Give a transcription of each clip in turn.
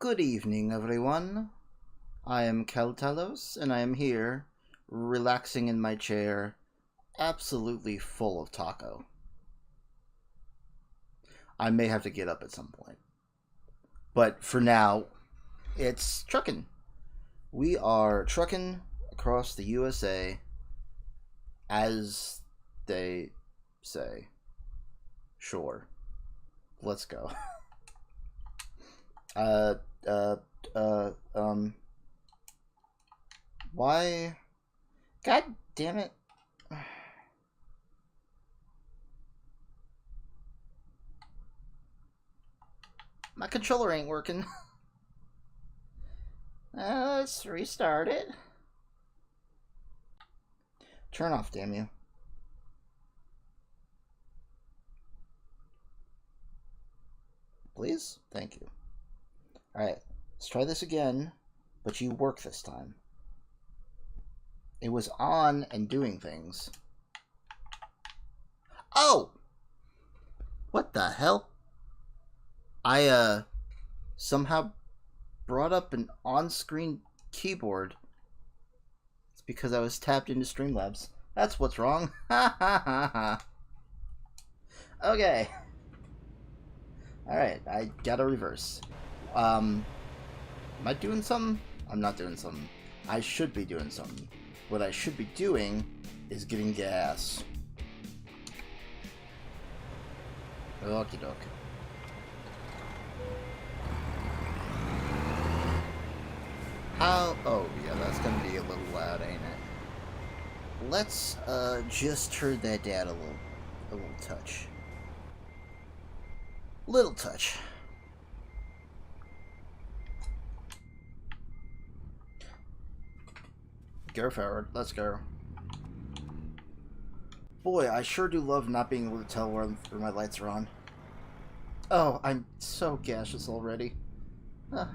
Good evening, everyone. I am Keltalos, and I am here, relaxing in my chair, absolutely full of taco. I may have to get up at some point. But for now, it's trucking. We are trucking across the USA, as they say. Sure. Let's go. Why? God damn it. My controller ain't working. Let's restart it. Turn off, damn you. Please? Thank you. Alright, let's try this again, but you work this time. It was on and doing things. Oh! What the hell? I, somehow brought up an on-screen keyboard. It's because I was tapped into Streamlabs. That's what's wrong. Ha ha ha ha. Okay. Alright, I gotta reverse. Am I doing something? I'm not doing something. I should be doing something. What I should be doing is getting gas. Okie doke. How? Oh, yeah, that's gonna be a little loud, ain't it? Let's, just turn that down a little touch. Little touch. Go forward. Let's go. Boy, I sure do love not being able to tell where my lights are on. Oh, I'm so gaseous already. Huh.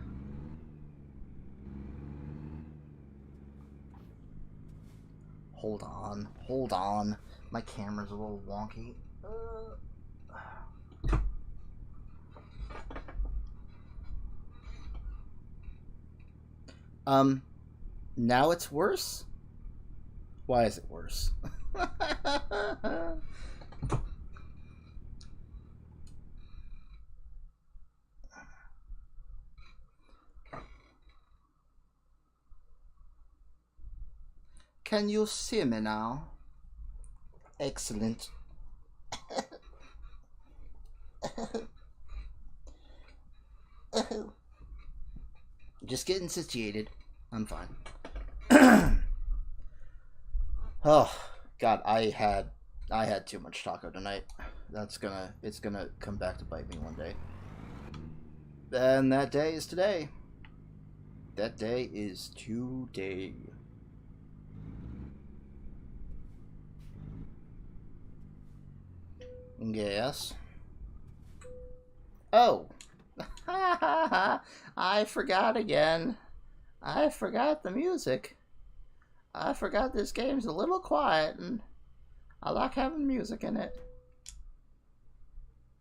Hold on. Hold on. My camera's a little wonky. Now it's worse? Why is it worse? Can you see me now? Excellent. Just getting situated. I'm fine. Oh God, I had too much taco tonight. It's gonna come back to bite me one day. And that day is today. That day is today. Yes. Oh. I forgot again. I forgot the music. I forgot this game's a little quiet, and I like having music in it.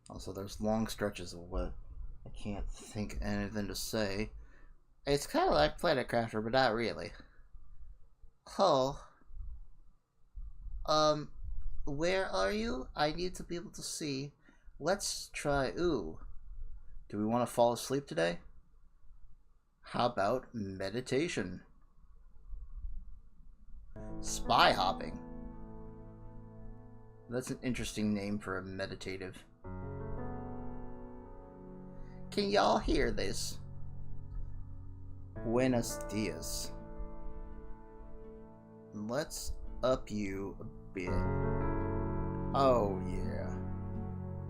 Also, there's long stretches of what I can't think anything to say. It's kind of like Planet Crafter, but not really. Oh. Where are you? I need to be able to see. Let's try, ooh. Do we want to fall asleep today? How about meditation? Spy hopping. That's an interesting name for a meditative. Can y'all hear this? Buenos dias. Let's up you a bit. Oh yeah.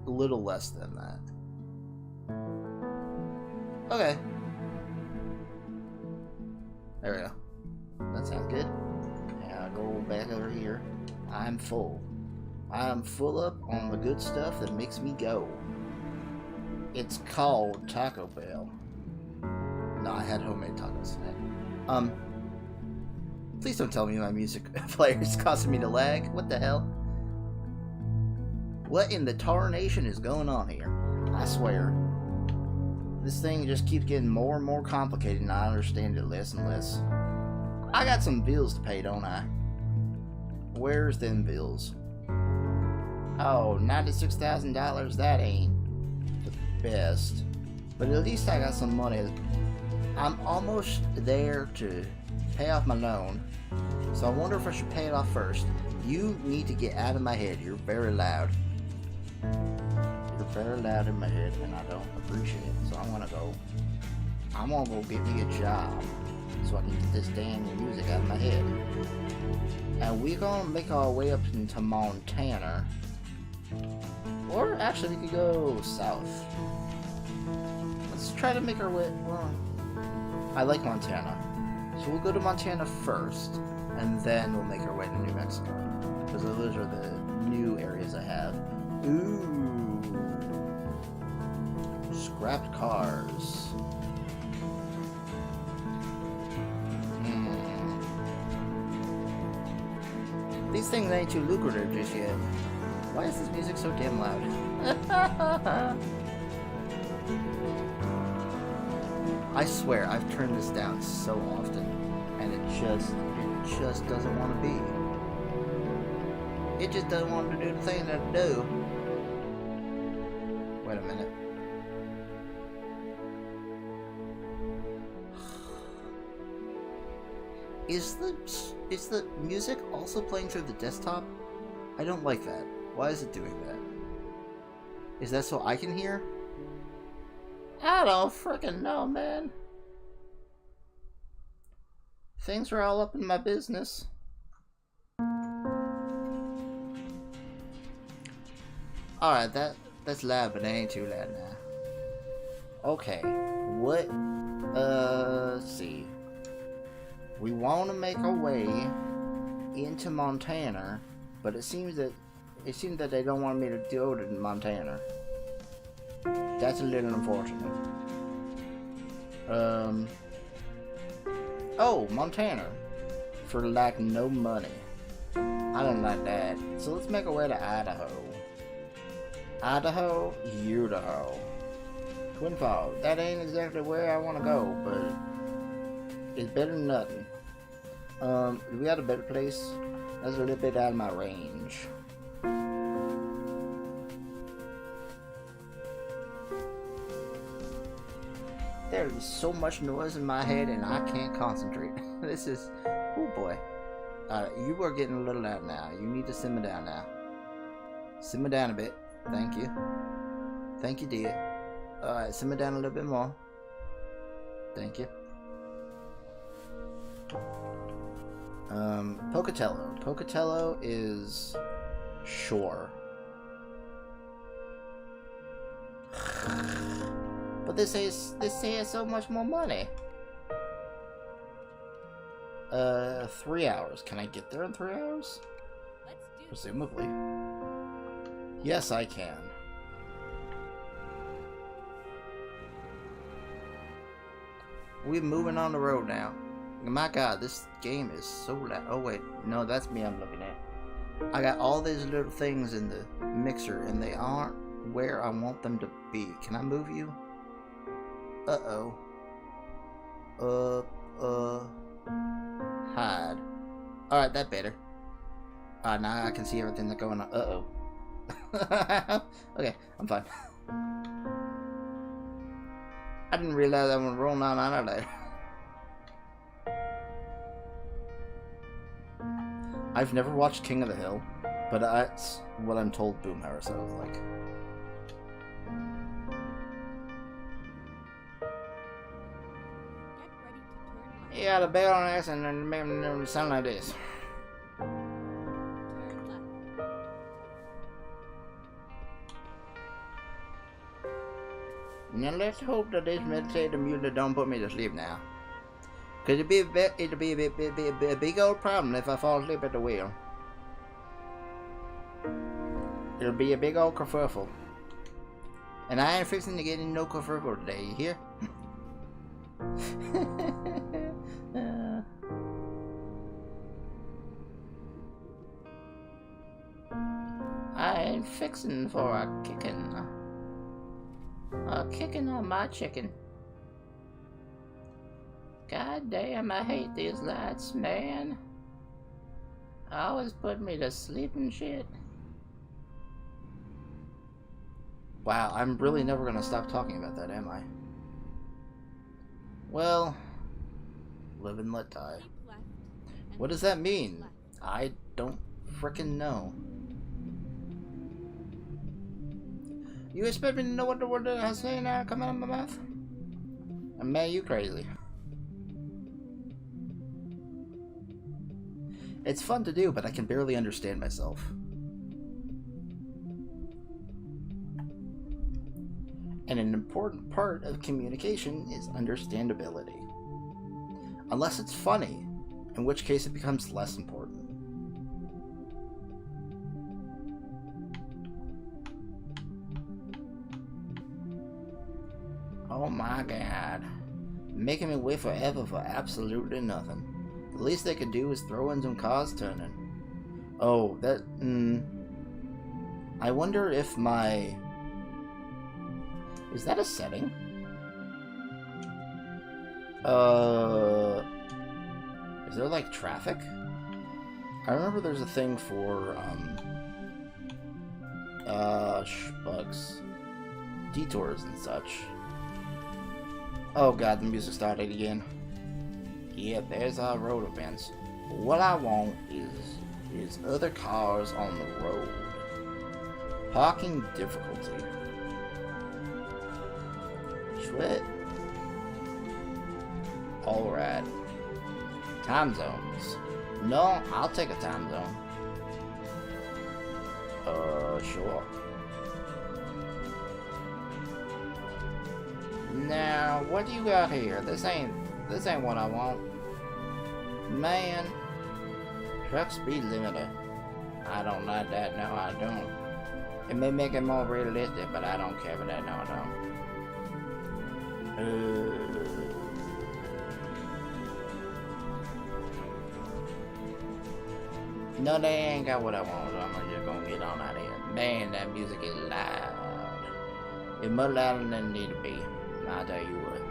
A little less than that. Okay. There we go. That sounds good. Now I go back over here. I'm full. I'm full up on the good stuff that makes me go. It's called Taco Bell. No, I had homemade tacos today. Please don't tell me my music player is causing me to lag. What the hell? What in the tarnation is going on here? I swear. This thing just keeps getting more and more complicated, and I understand it less and less. I got some bills to pay, don't I? Where's them bills? Oh, $96,000, that ain't the best. But at least I got some money. I'm almost there to pay off my loan. So I wonder if I should pay it off first. You need to get out of my head. You're very loud. You're very loud in my head, and I don't appreciate it. So I'm gonna go get me a job so I can get this damn music out of my head. And we're gonna make our way up into Montana. Or actually, we could go south. Let's try to make our way. Well, I like Montana. So we'll go to Montana first, and then we'll make our way to New Mexico. Because those are the new areas I have. Ooh. Scrapped cars. These things ain't too lucrative just yet. Why is this music so damn loud? I swear, I've turned this down so often, and it just doesn't want to be. It just doesn't want to do the thing that it do. Wait a minute. Is the music also playing through the desktop? I don't like that. Why is it doing that? Is that so I can hear? I don't frickin' know, man. Things are all up in my business. Alright, that's loud, but it ain't too loud now. Okay, what? Let's see. We want to make our way into Montana, but it seems that they don't want me to go to Montana. That's a little unfortunate. Oh, Montana. For like no money. I don't like that. So let's make our way to Idaho. Idaho, Idaho. Twin Falls. That ain't exactly where I want to go, but it's better than nothing. We got a better place. That's a little bit out of my range. There's so much noise in my head and I can't concentrate. This is... Oh boy. You are getting a little loud now. You need to simmer down now. Simmer down a bit. Thank you. Thank you, dear. Alright, simmer down a little bit more. Thank you. Pocatello. Pocatello is... Shore. But they say it's so much more money. 3 hours. Can I get there in 3 hours? Presumably. Yes, I can. We're moving on the road now. My god, this game is so loud. Oh wait, no, that's me I'm looking at. I got all these little things in the mixer and they aren't where I want them to be. Can I move you? Uh-oh. Hide. Alright, that better. Now I can see everything that's going on. Uh-oh. Okay, I'm fine. I didn't realize I was rolling on out of there. I've never watched King of the Hill, but that's what I'm told Boomhauer sounds like. Yeah, the bell on X and then sound like this. Now let's hope that this meditative music don't put me to sleep now. Cause it'd be a big old problem if I fall asleep at the wheel. It'll be a big old kerfuffle. And I ain't fixing to get in no kerfuffle today, you hear? I ain't fixing for a kickin'. A kicking on my chicken. God damn, I hate these lights, man. Always put me to sleep and shit. Wow, I'm really never gonna stop talking about that, am I? Well, live and let die. What does that mean? I don't frickin' know. You expect me to know what the word I say now coming out of my mouth? Man, you crazy. It's fun to do, but I can barely understand myself. And an important part of communication is understandability. Unless it's funny, in which case it becomes less important. Oh my god. Making me wait forever for absolutely nothing. The least they could do is throw in some cars turning. Oh, that... I wonder if my... Is that a setting? Is there like traffic? I remember there's a thing for, bugs. Detours and such. Oh god, the music started again. Yep, there's our road events. What I want is other cars on the road. Parking difficulty. Sweat. Alright. Time zones. No, I'll take a time zone. Sure. Now, what do you got here? This ain't what I want. Man. Truck speed limiter. I don't like that, no I don't. It may make it more realistic, but I don't care for that, no I don't. No, they ain't got what I want, so I'm just gonna get on out of here. Man, that music is loud. It's much louder than it need to be. I'll tell you what.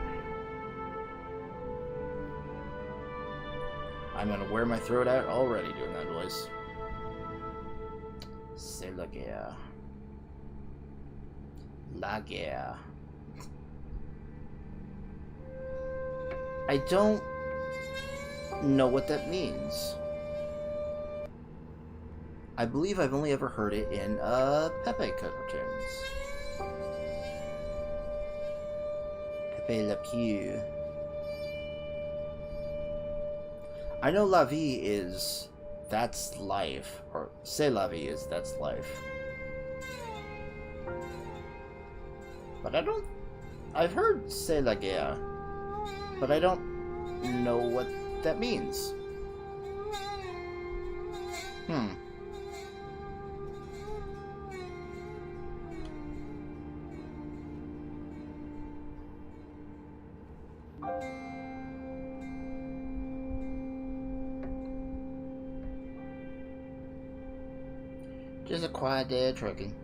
I'm gonna wear my throat out already doing that voice. Say, look, yeah. Like, yeah. I don't know what that means. I believe I've only ever heard it in Pepe cartoons. Pepe Le Pew. I know La Vie is that's life, or C'est La Vie is that's life. But I don't. I've heard C'est La Guerre, but I don't know what that means. Just a quiet day of trucking,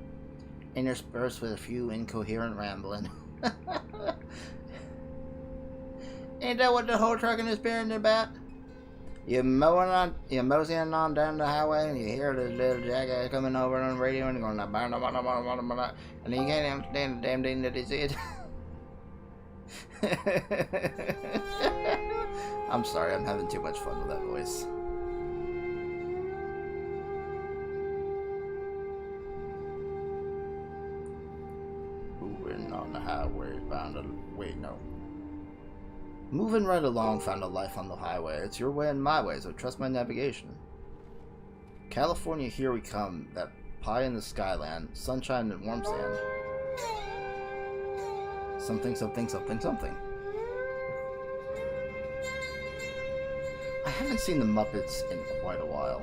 interspersed with a few incoherent rambling. Ain't that what the whole trucking experience is about? You're moseying on down the highway and you hear this little jackass coming over on the radio and going, and then you can't understand the damn thing that he said. I'm sorry, I'm having too much fun with that voice. Moving on the highway, found a... Wait, no. Moving right along, found a life on the highway. It's your way and my way, so trust my navigation. California, here we come. That pie in the skyland. Sunshine and warm sand. Something, something, something, something. I haven't seen the Muppets in quite a while.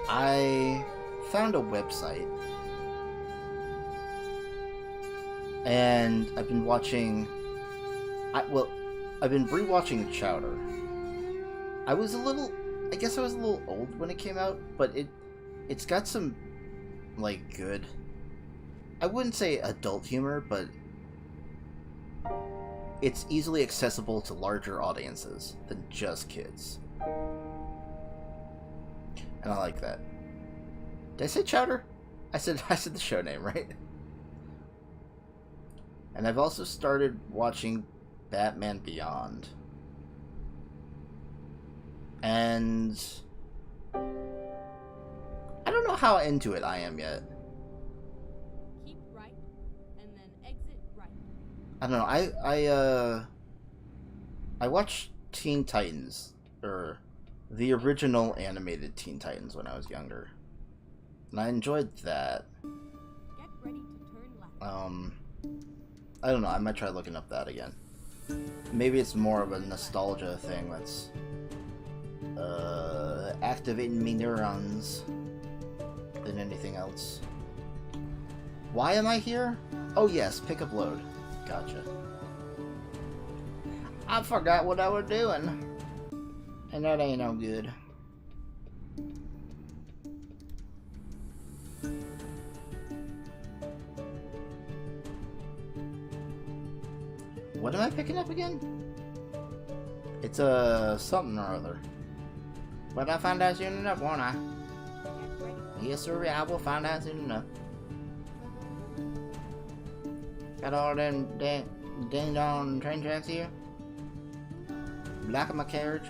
I found a website. And I've been watching... I've been rewatching Chowder. I guess I was a little old when it came out, but It's got some, like, good... I wouldn't say adult humor, but it's easily accessible to larger audiences than just kids. And I like that. Did I say Chowder? I said the show name, right? And I've also started watching Batman Beyond. And I don't know how into it I am yet. Keep right and then exit right. I don't know. I watched Teen Titans, or the original animated Teen Titans when I was younger. And I enjoyed that. Get ready to turn left. I don't know, I might try looking up that again. Maybe it's more of a nostalgia thing that's activating me neurons than anything else. Why am I here? Oh yes, pick up load. Gotcha. I forgot what I was doing. And that ain't no good. What am I picking up again? It's a something or other. But I'll find out soon enough, won't I? Yes, sir, I will find out soon enough. Got all them ding-dong train tracks here. Blocking my carriage.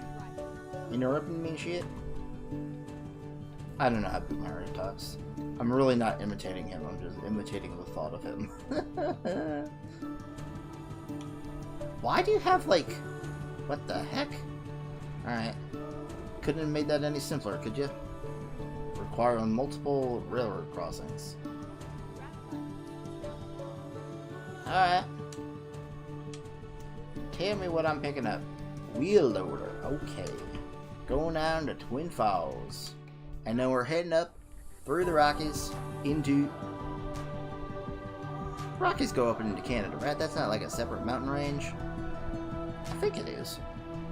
Interrupting me and shit. I don't know how Big Mario talks. I'm really not imitating him, I'm just imitating the thought of him. Why do you have, like... What the heck? Alright. Couldn't have made that any simpler, could you? Requiring multiple railroad crossings. Alright. Tell me what I'm picking up. Wheel loader. Okay. Going down to Twin Falls. And then we're heading up through the Rockies into... Rockies go up into Canada, right? That's not like a separate mountain range. I think it is.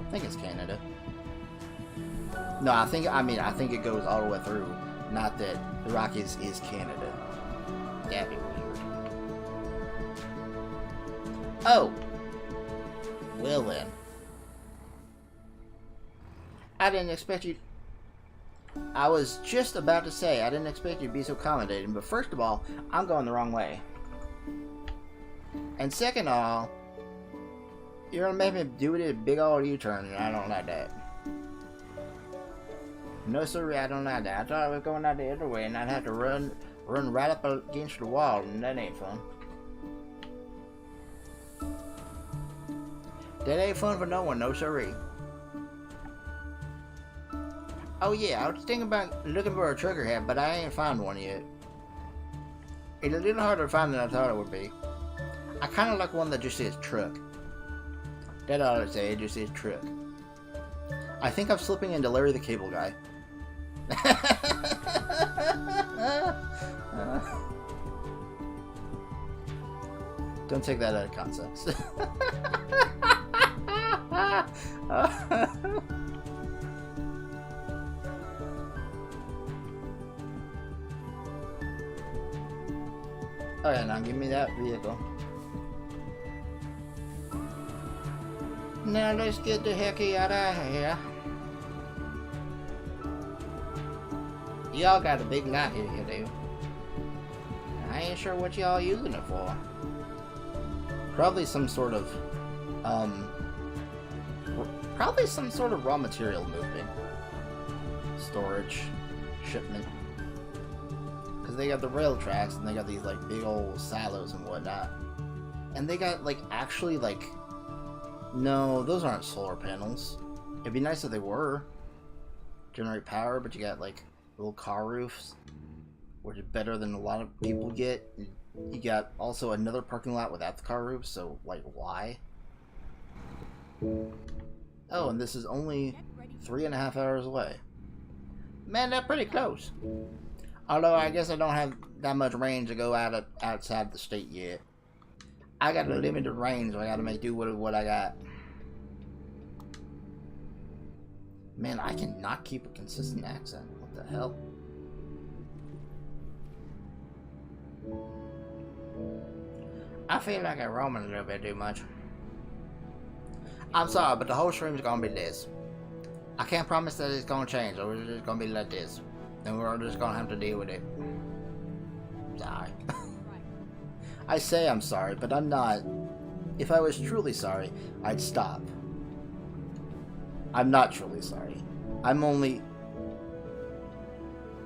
I think it's Canada. No, I think it goes all the way through. Not that the Rockies is Canada. That'd be weird. Oh! Well then. I didn't expect you... I was just about to say, I didn't expect you to be so accommodating, but first of all, I'm going the wrong way. And second of all, you're gonna make me do it a big old U-turn, and I don't like that. No sir, I don't like that. I thought I was going out the other way, and I'd have to run right up against the wall, and that ain't fun. That ain't fun for no one, no sirree. Oh yeah, I was thinking about looking for a trucker hat, but I ain't found one yet. It's a little harder to find than I thought it would be. I kinda like one that just says truck. That's all I say, it just says truck. I think I'm slipping into Larry the Cable Guy. Don't take that out of context. Okay, now give me that vehicle. Now let's get the heck out of here. Y'all got a big lot here, you do. I ain't sure what y'all using it for. Probably some sort of, probably some sort of raw material movement. Storage. Shipment. Because they got the rail tracks, and they got these, like, big old silos and whatnot. And they got, like, actually, like... No, those aren't solar panels. It'd be nice if they were. Generate power, but you got, like, little car roofs. Which is better than a lot of people get. You got also another parking lot without the car roofs, so, like, why? Oh, and this is only 3.5 hours away. Man, that's pretty close. Although, I guess I don't have that much range to go outside the state yet. I got a limited range, so I gotta make do with what I got. Man, I cannot keep a consistent accent. What the hell? I feel like I'm roaming a little bit too much. I'm sorry, but the whole stream's gonna be this. I can't promise that it's gonna change, or it's just gonna be like this. And we're just gonna have to deal with it. Sorry. I say I'm sorry, but I'm not. If I was truly sorry, I'd stop. I'm not truly sorry. I only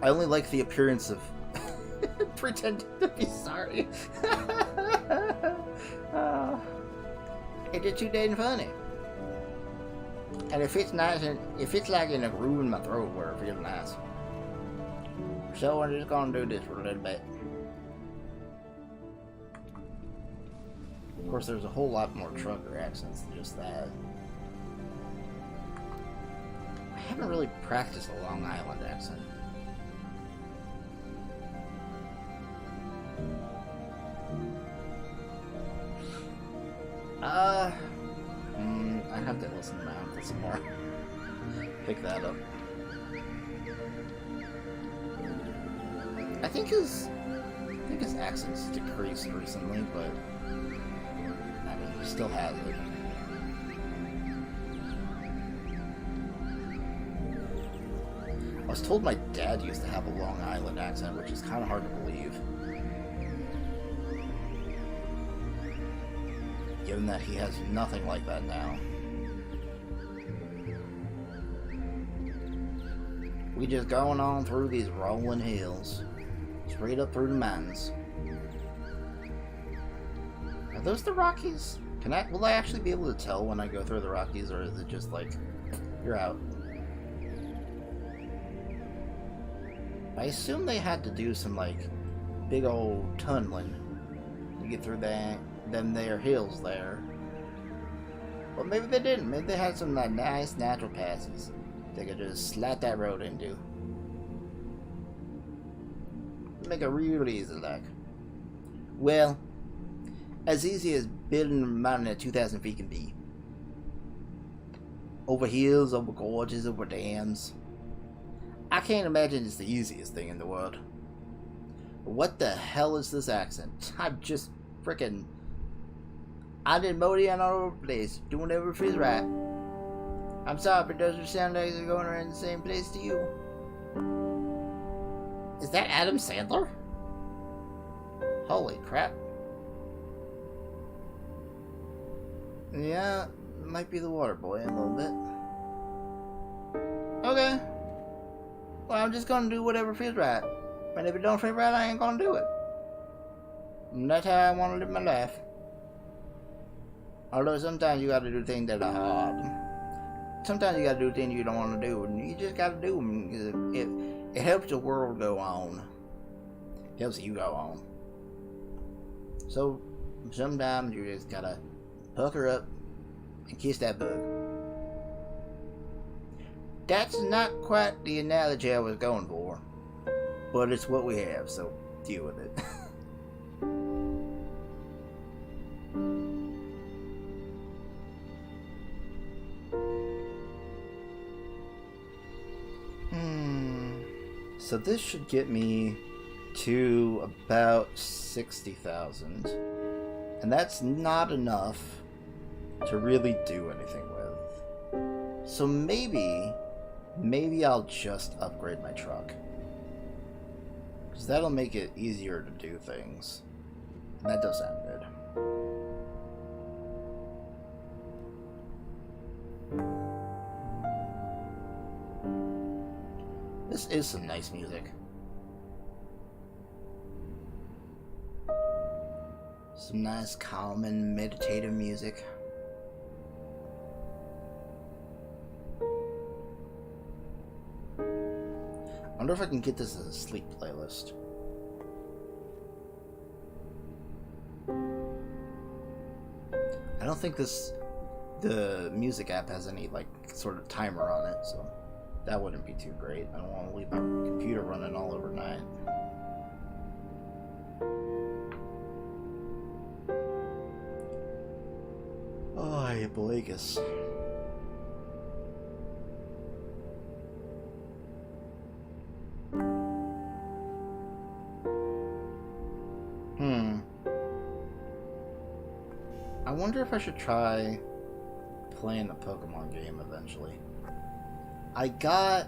like the appearance of pretending to be sorry. It's too damn funny. And if it's nice, and if it's like in a groove in my throat where it feels nice, so I'm just gonna do this for a little bit. Of course, there's a whole lot more trucker accents than just that. I haven't really practiced a Long Island accent. I have to listen to my uncle some more. Pick that up. I think his accent's decreased recently, but I mean, he still has it. I was told my dad used to have a Long Island accent, which is kind of hard to believe. Given that he has nothing like that now. We just going on through these rolling hills. Straight up through the mountains. Are those the Rockies? Will I actually be able to tell when I go through the Rockies, or is it just like, you're out? I assume they had to do some like big old tunneling to get through them there hills there. Well, maybe they didn't. Maybe they had some like nice natural passes they could just slap that road into. Make it real easy like. Well, as easy as building a mountain at 2,000 feet can be. Over hills, over gorges, over dams. I can't imagine it's the easiest thing in the world. What the hell is this accent? I'm just freaking... I did Modian all over the place, doing whatever feels right. I'm sorry, but does it sound like they're going around the same place to you? Is that Adam Sandler? Holy crap. Yeah, it might be the water boy in a little bit. Okay. Well, I'm just gonna do whatever feels right. And if it don't feel right, I ain't gonna do it. And that's how I want to live my life. Although sometimes you gotta do things that are hard. Sometimes you gotta do things you don't want to do, and you just gotta do them. It helps the world go on. It helps you go on. So sometimes you just gotta pucker up and kiss that bug. That's not quite the analogy I was going for, but it's what we have, so deal with it. So this should get me to about 60,000, and that's not enough to really do anything with. So maybe I'll just upgrade my truck, because that'll make it easier to do things, and that does sound good. This is some nice music. Some nice, calming, meditative music. I wonder if I can get this as a sleep playlist. I don't think the music app has any like sort of timer on it, so that wouldn't be too great. I don't want to leave my computer running all overnight. Oh, yeah, Blakis. if I should try playing a Pokemon game eventually. I got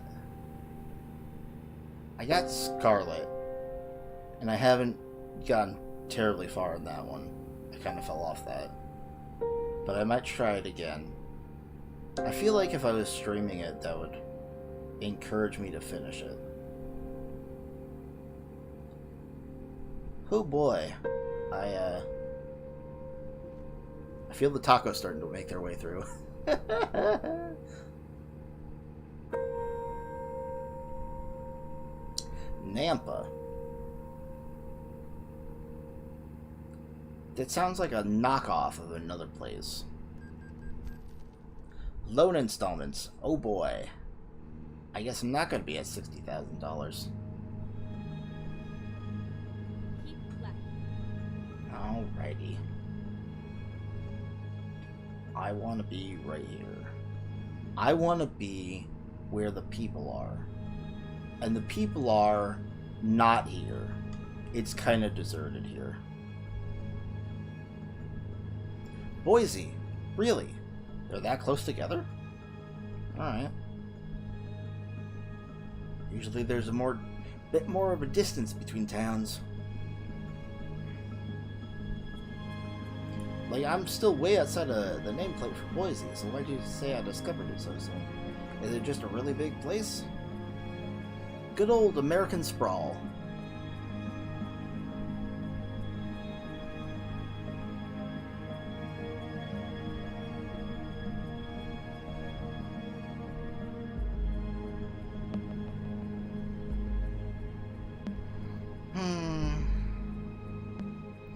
Scarlet, and I haven't gotten terribly far in that one. I kind of fell off that. But I might try it again. I feel like if I was streaming it, that would encourage me to finish it. Oh boy. I feel the tacos starting to make their way through. Nampa. That sounds like a knockoff of another place. Loan installments. Oh boy. I guess I'm not going to be at $60,000. Alrighty. I want to be right here. I want to be where the people are. And the people are not here. It's kind of deserted here. Boise. Really? They're that close together? Alright. Usually there's a bit more of a distance between towns. Like, I'm still way outside of the nameplate for Boise, so why'd you say I discovered it so soon? Is it just a really big place? Good old American sprawl.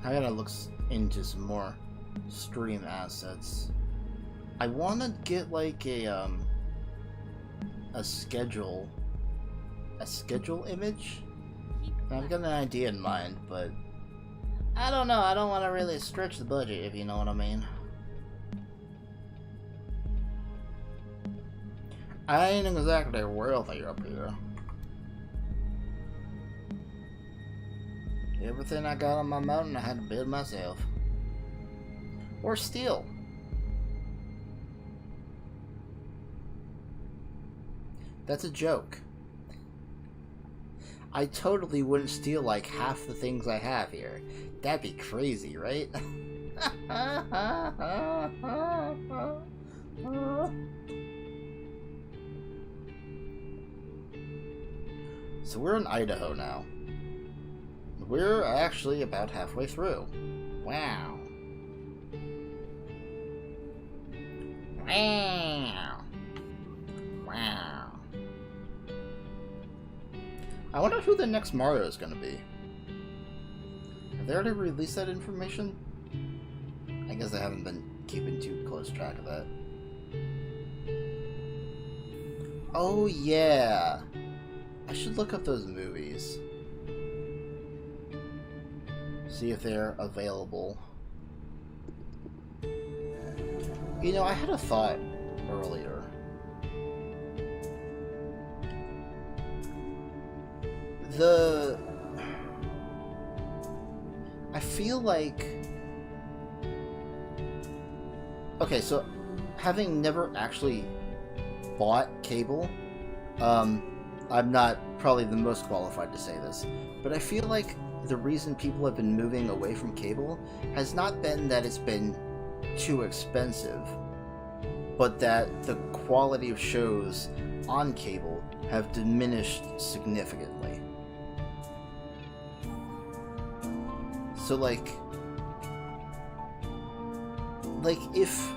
I gotta look into some more stream assets. I want to get like a schedule image. I've got an idea in mind, but I don't know. I don't want to really stretch the budget, if you know what I mean. I ain't exactly wealthy up here. Everything I got on my mountain, I had to build myself. Or steal. That's a joke. I totally wouldn't steal like half the things I have here. That'd be crazy, right? So we're in Idaho now. We're actually about halfway through. Wow. Wow. Wow. I wonder who the next Mario is going to be. Have they already released that information? I guess I haven't been keeping too close track of that. Oh yeah. I should look up those movies. See if they're available. You know, I had a thought earlier. I feel like... Okay, so having never actually bought cable, I'm not probably the most qualified to say this, but I feel like the reason people have been moving away from cable has not been that it's been too expensive, but that the quality of shows on cable have diminished significantly. So like if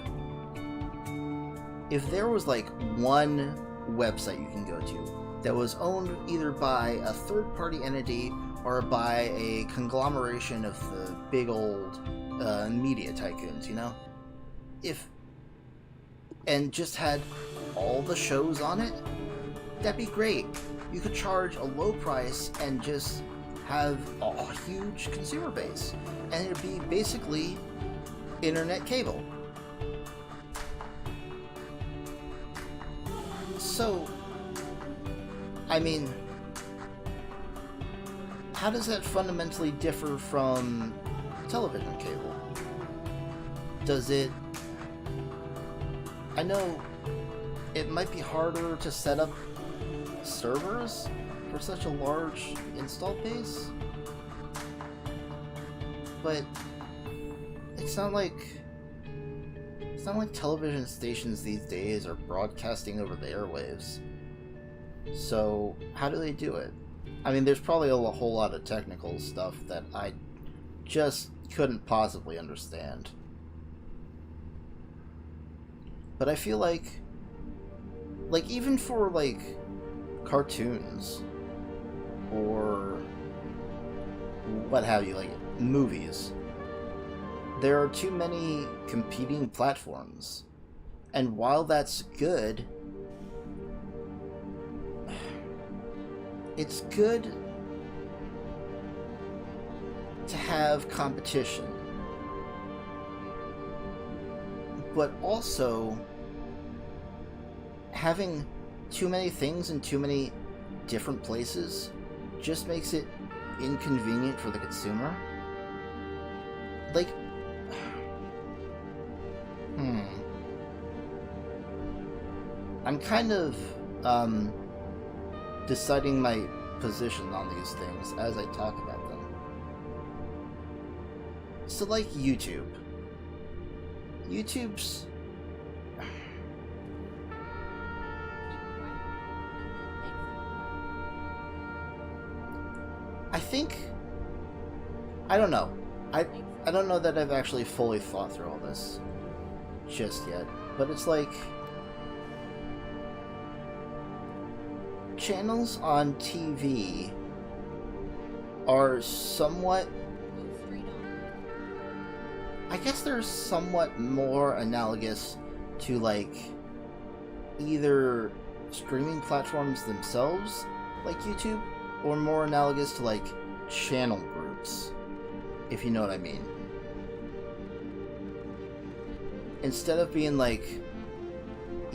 there was like one website you can go to that was owned either by a third-party entity or by a conglomeration of the big old media tycoons, you know? And just had all the shows on it, that'd be great. You could charge a low price and just have a huge consumer base. And it'd be basically internet cable. So, I mean, how does that fundamentally differ from television cable? does it... I know it might be harder to set up servers for such a large install base, but it's not like television stations these days are broadcasting over the airwaves. So how do they do it? I mean, there's probably a whole lot of technical stuff that I just couldn't possibly understand. But I feel like even for like cartoons or what have you, like movies, there are too many competing platforms. And while that's good, it's good to have competition. But also, having too many things in too many different places just makes it inconvenient for the consumer. Like, I'm kind of deciding my position on these things as I talk about them. So, like YouTube. YouTube's... I think... I don't know. I don't know that I've actually fully thought through all this just yet, but it's like... channels on TV are somewhat... I guess they're somewhat more analogous to, like, either streaming platforms themselves, like YouTube, or more analogous to, like, channel groups, if you know what I mean. Instead of being, like,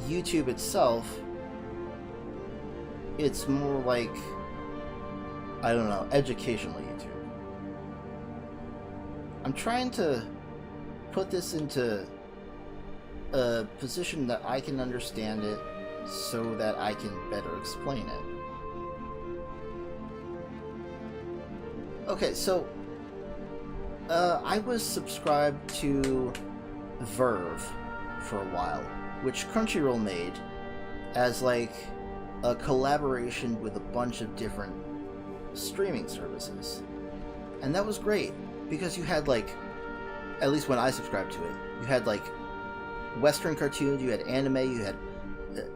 YouTube itself, it's more like, I don't know, educational YouTube. I'm trying to put this into a position that I can understand it so that I can better explain it. Okay, so I was subscribed to Verve for a while, which Crunchyroll made as like a collaboration with a bunch of different streaming services. And that was great, because you had like, at least when I subscribed to it, you had like Western cartoons, you had anime, you had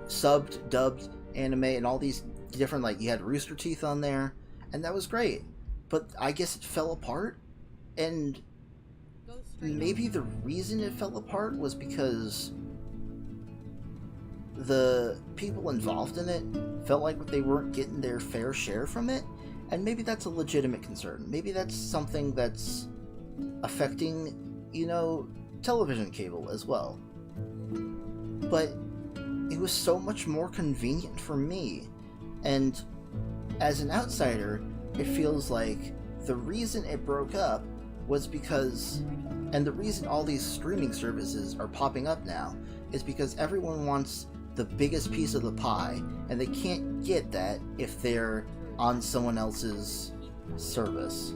subbed, dubbed anime, and all these different, like, you had Rooster Teeth on there, and that was great. But I guess it fell apart, and maybe the reason it fell apart was because the people involved in it felt like they weren't getting their fair share from it, and maybe that's a legitimate concern. Maybe that's something that's affecting, you know, television cable as well. But it was so much more convenient for me, and as an outsider, it feels like the reason it broke up was because, and the reason all these streaming services are popping up now, is because everyone wants the biggest piece of the pie, and they can't get that if they're on someone else's service.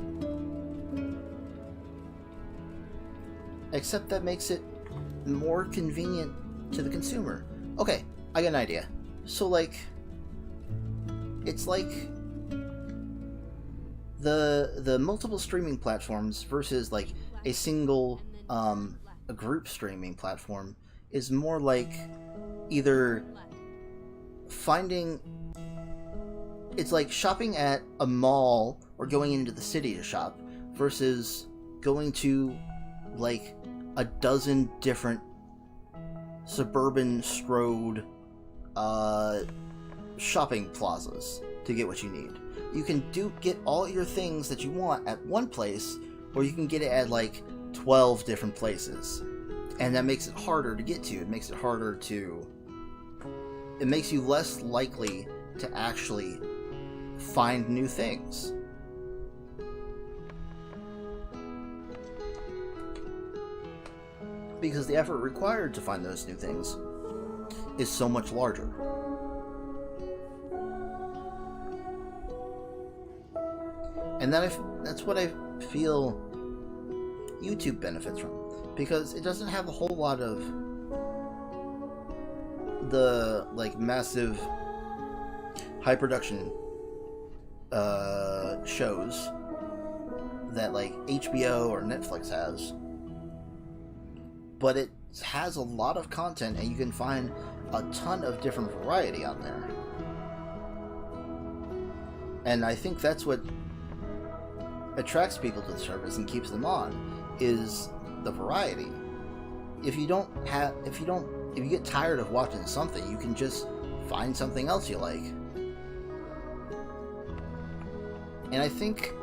Except that makes it more convenient to the consumer. Okay, I got an idea. So, like, it's like the multiple streaming platforms versus like a single a group streaming platform is more like either finding, it's like shopping at a mall or going into the city to shop versus going to like a dozen different suburban strode shopping plazas to get what you need. You can get all your things that you want at one place, or you can get it at like 12 different places, and that makes it harder to get to. It makes you less likely to actually find new things. because the effort required to find those new things is so much larger. And that's what I feel YouTube benefits from, because it doesn't have a whole lot of the like massive high production shows that like HBO or Netflix has, but it has a lot of content, and you can find a ton of different variety on there. And I think that's what attracts people to the service and keeps them on, is the variety. If you get tired of watching something, you can just find something else you like. And I think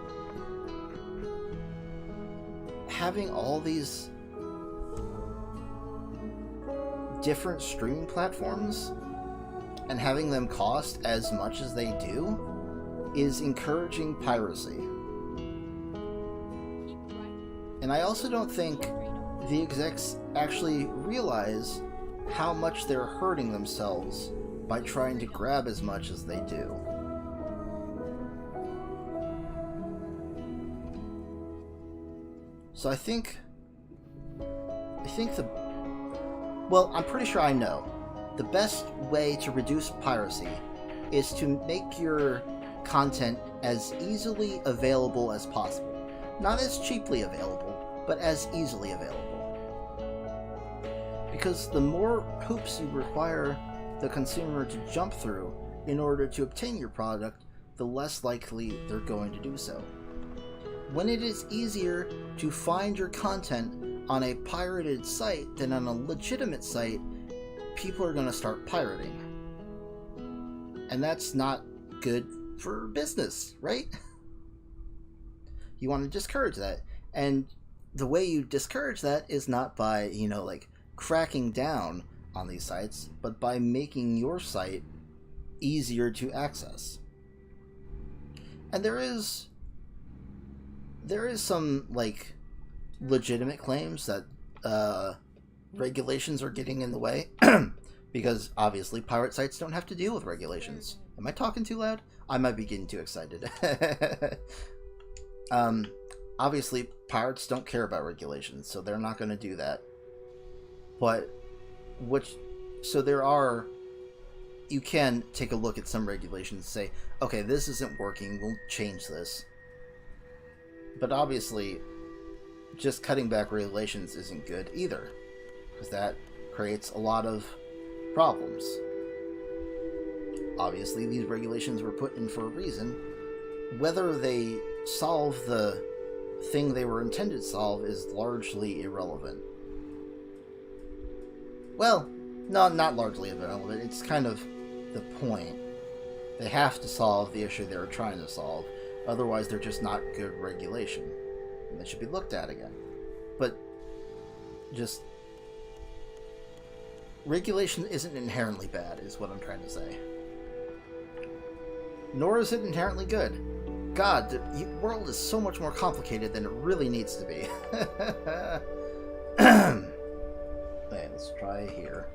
having all these different streaming platforms and having them cost as much as they do is encouraging piracy. And I also don't think the execs actually realize how much they're hurting themselves by trying to grab as much as they do. So I think I'm pretty sure I know. The best way to reduce piracy is to make your content as easily available as possible. Not as cheaply available, but as easily available. Because the more hoops you require the consumer to jump through in order to obtain your product, the less likely they're going to do so. When it is easier to find your content on a pirated site than on a legitimate site, people are going to start pirating. And that's not good for business, right? You want to discourage that. And the way you discourage that is not by, like cracking down on these sites, but by making your site easier to access. And there is some like legitimate claims that regulations are getting in the way because obviously pirate sites don't have to deal with regulations. Am I talking too loud? I might be getting too excited. Obviously pirates don't care about regulations, so they're not going to do that. But you can take a look at some regulations and say, okay, this isn't working, we'll change this. But obviously, just cutting back regulations isn't good either, because that creates a lot of problems. Obviously, these regulations were put in for a reason. Whether they solve the thing they were intended to solve is largely irrelevant. Well, no, not largely irrelevant. It's kind of the point. They have to solve the issue they were trying to solve. Otherwise, they're just not good regulation. And they should be looked at again. But just regulation isn't inherently bad, is what I'm trying to say. Nor is it inherently good. God, the world is so much more complicated than it really needs to be. Okay, let's try here.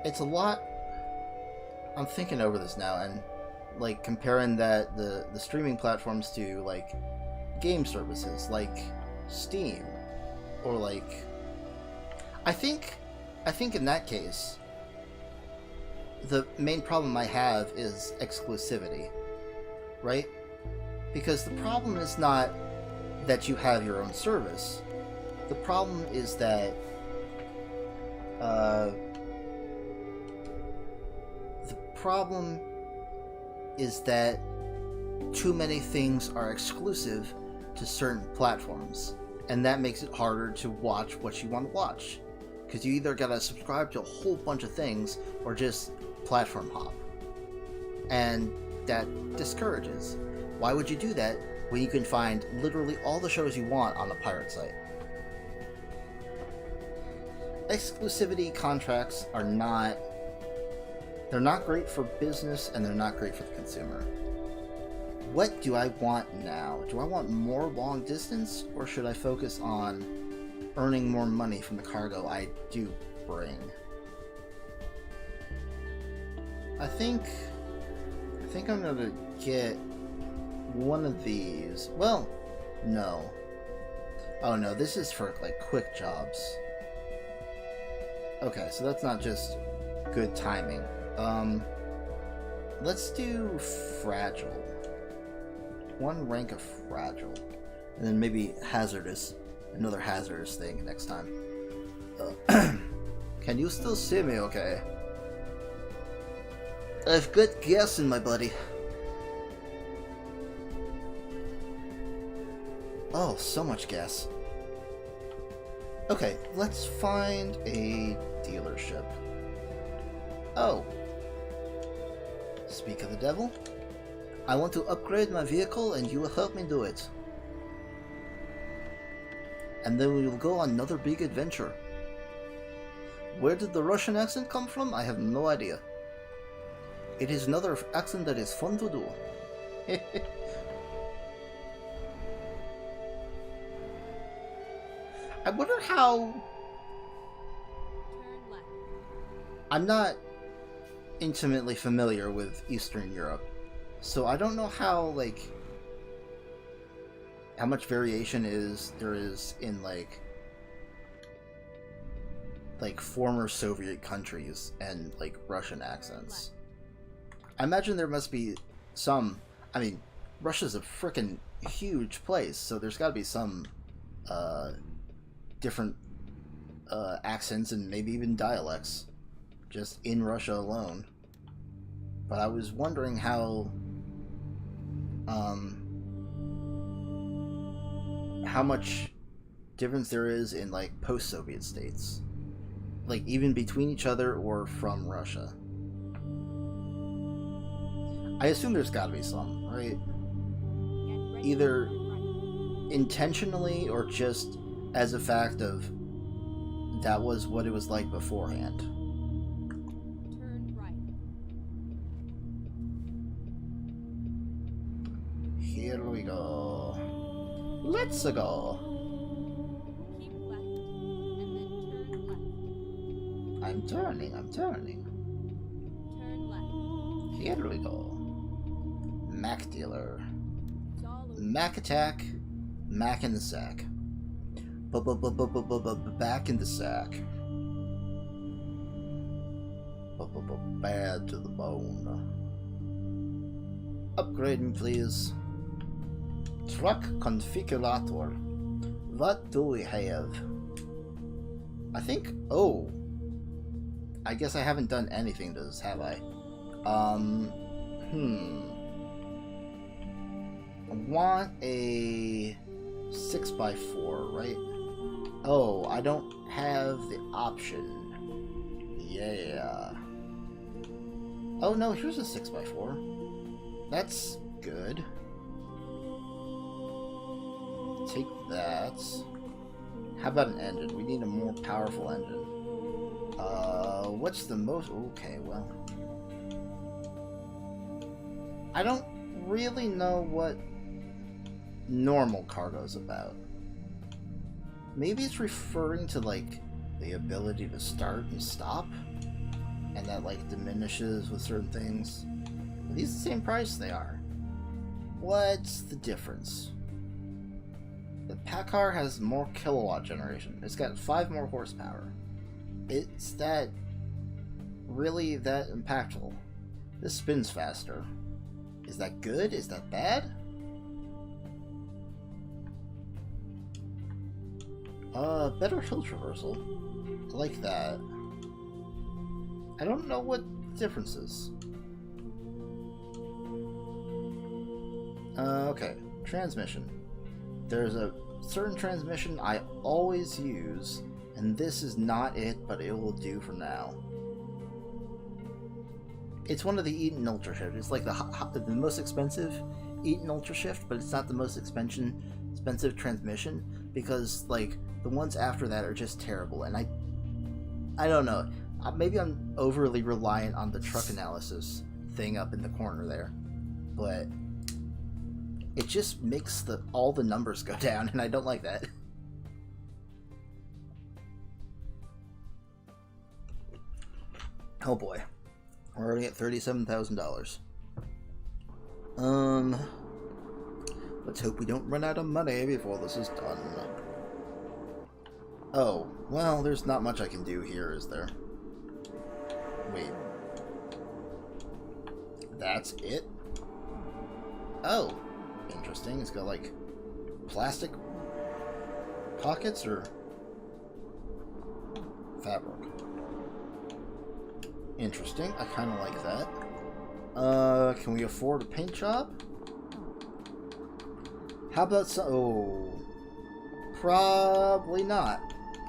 It's a lot. I'm thinking over this now, and like comparing that the streaming platforms to like game services like Steam, or like I think in that case the main problem I have is exclusivity, right? Because the problem is not that you have your own service. The problem is that too many things are exclusive to certain platforms, and that makes it harder to watch what you want to watch, because you either gotta subscribe to a whole bunch of things or just platform hop. And that discourages. Why would you do that when you can find literally all the shows you want on a pirate site? Exclusivity contracts are not... They're not great for business, and they're not great for the consumer. What do I want now? Do I want more long distance, or should I focus on earning more money from the cargo I do bring? I think I'm gonna get one of these. Well, no. Oh no, this is for like quick jobs. Okay, so that's not just good timing. Let's do fragile. One rank of fragile. And then maybe hazardous. Another hazardous thing next time. Can you still see me okay? I've got gas in my buddy. Oh, so much gas. Okay, let's find a dealership. Oh. Speak of the devil. I want to upgrade my vehicle and you will help me do it. And then we will go on another big adventure. Where did the Russian accent come from? I have no idea. It is another accent that is fun to do. I wonder how... Turn left. I'm not intimately familiar with Eastern Europe, so I don't know how, like, how much variation there is in, like former Soviet countries and, like, Russian accents. I imagine there must be some... I mean, Russia's a frickin' huge place, so there's gotta be some, different, accents and maybe even dialects just in Russia alone. But I was wondering how much difference there is in, like, post-Soviet states. Like, even between each other or from Russia. I assume there's gotta be some, right? Get ready. Either Right. intentionally or just as a fact of that was what it was like beforehand. Turn right. Here we go. Let's go. Keep left and then turn left. I'm turning. Turn left. Here we go. Mac dealer. It's all over. Mac attack. Mac in the sack. Back in the sack. Bad to the bone. Upgrading, please. Truck configurator. What do we have? I think... Oh. I guess I haven't done anything to this, have I? I want a 6x4, right? Oh, I don't have the option. Yeah. Oh no, here's a 6x4. That's good. Take that. How about an engine? We need a more powerful engine. What's the most... Okay, well... I don't really know what normal cargo's about. Maybe it's referring to, like, the ability to start and stop, and that, like, diminishes with certain things. Are these the same price? They are. What's the difference? The Packard has more kilowatt generation. It's got 5 more horsepower. It's that really that impactful. This spins faster. Is that good? Is that bad? Better hill traversal. I like that. I don't know what the difference is. Okay. Transmission. There's a certain transmission I always use, and this is not it, but it will do for now. It's one of the Eaton Ultra Shift. It's like the most expensive Eaton Ultra Shift, but it's not the most expensive transmission, because like the ones after that are just terrible. And I don't know. Maybe I'm overly reliant on the truck analysis thing up in the corner there, but it just makes all the numbers go down, and I don't like that. Oh boy. We're already at $37,000. Let's hope we don't run out of money before this is done. Oh, well, there's not much I can do here, is there? Wait. That's it? Oh, interesting. It's got, like, plastic pockets or fabric. Interesting. I kind of like that. Can we afford a paint job? How about some... Oh. Probably not.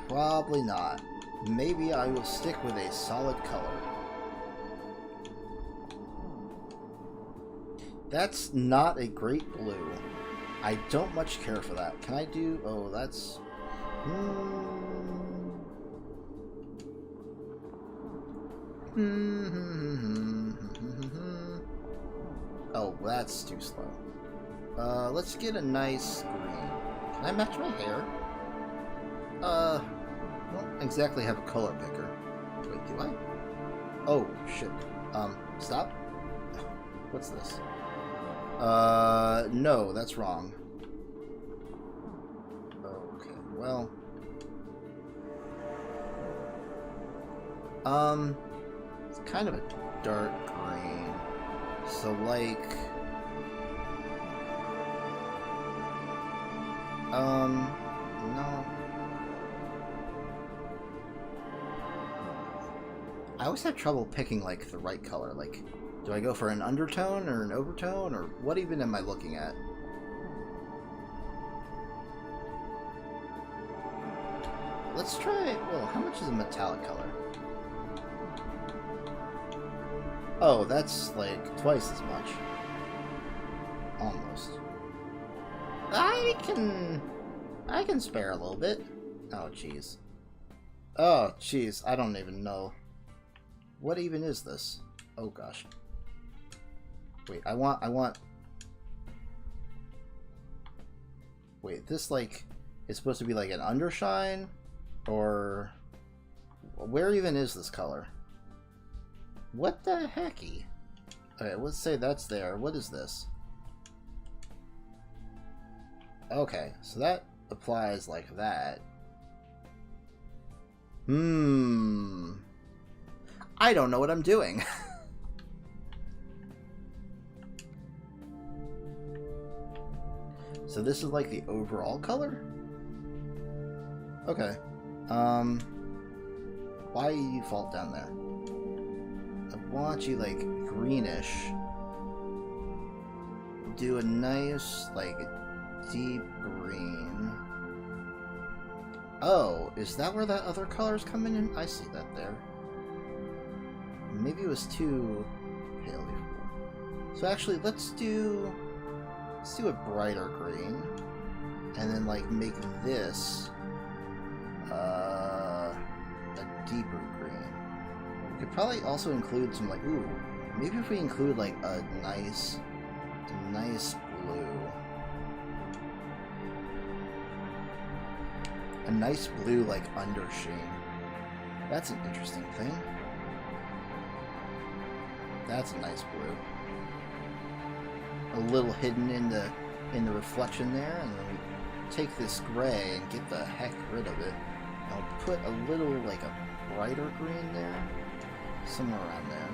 Probably not. Maybe I will stick with a solid color. That's not a great blue. I don't much care for that. Can I do... Oh, that's... Oh, that's too slow. Let's get a nice green. Can I match my hair? I don't exactly have a color picker. Wait, do I? Oh, shit. Stop? What's this? No, that's wrong. Okay, well... It's kind of a dark green. So, like... No. I always have trouble picking, like, the right color. Like, do I go for an undertone or an overtone, or what even am I looking at? Let's try... Well, how much is a metallic color? Oh, that's, like, twice as much. Almost. I can spare a little bit. Oh, jeez. Oh, jeez. I don't even know. What even is this? Oh, gosh. Wait, I want... Wait, this, like, is supposed to be, like, an undershine? Or... Where even is this color? What the hecky? Okay, let's say that's there. What is this? Okay, so that applies like that. I don't know what I'm doing. So this is like the overall color? Okay. Why you fall down there? I want you like greenish. Do a nice like deep green. Oh, is that where that other color's coming in? I see that there. Maybe it was too pale before. So actually, let's do a brighter green, and then like make this a deeper green. We could probably also include some like maybe if we include like a nice blue. A nice blue, like, undersheen. That's an interesting thing. That's a nice blue. A little hidden in the reflection there, and then we take this gray and get the heck rid of it. I'll put a little, like, a brighter green there. Somewhere around there.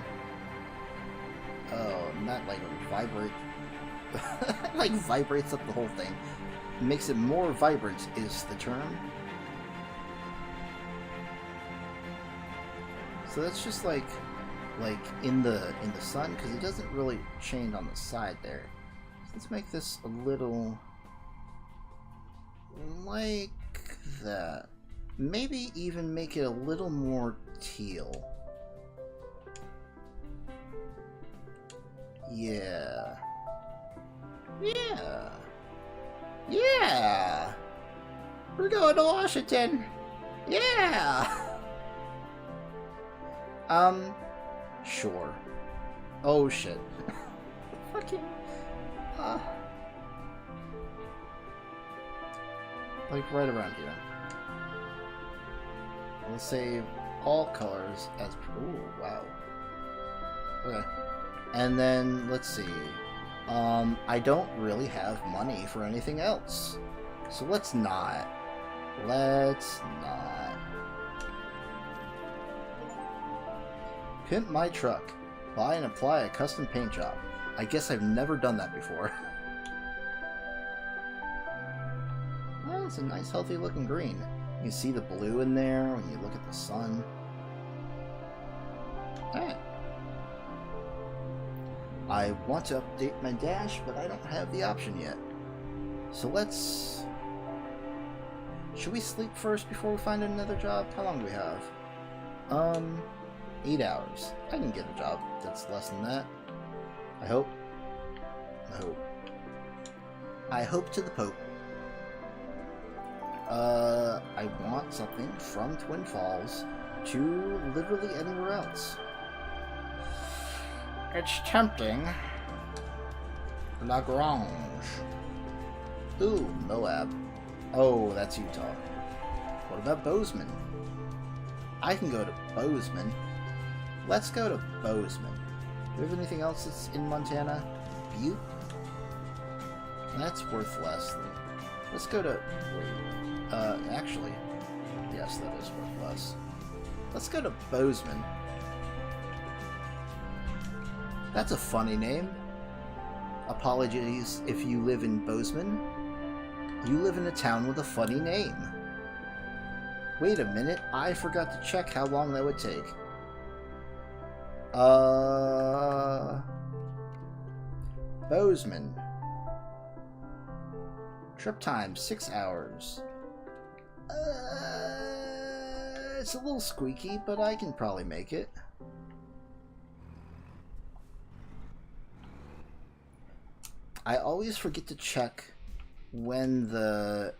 Oh, and that, like, vibrates... like, vibrates up the whole thing. Makes it more vibrant is the term. So that's just like in the sun, because it doesn't really change on the side there. So let's make this a little like that. Maybe even make it a little more teal. Yeah. Yeah. Yeah. We're going to Washington. Yeah. Sure. Oh shit. Fucking. Like right around here. We'll save all colors as. Ooh, wow. Okay. And then let's see. I don't really have money for anything else, so let's not. Let's not. Pimp my truck. Buy and apply a custom paint job. I guess I've never done that before. Oh, it's a nice healthy looking green. You see the blue in there when you look at the sun. Alright. I want to update my dash, but I don't have the option yet. So let's... Should we sleep first before we find another job? How long do we have? 8 hours. I can get a job that's less than that. I hope. I hope. I hope to the Pope. I want something from Twin Falls to literally anywhere else. It's tempting. Lagrange. Ooh, Moab. Oh, that's Utah. What about Bozeman? I can go to Bozeman. Let's go to Bozeman. Do we have anything else that's in Montana? Butte? That's worth less than... Let's go to... Wait. Actually... Yes, that is worth less. Let's go to Bozeman. That's a funny name. Apologies if you live in Bozeman. You live in a town with a funny name. Wait a minute, I forgot to check how long that would take. Bozeman. Trip time, 6 hours. It's a little squeaky, but I can probably make it. I always forget to check when the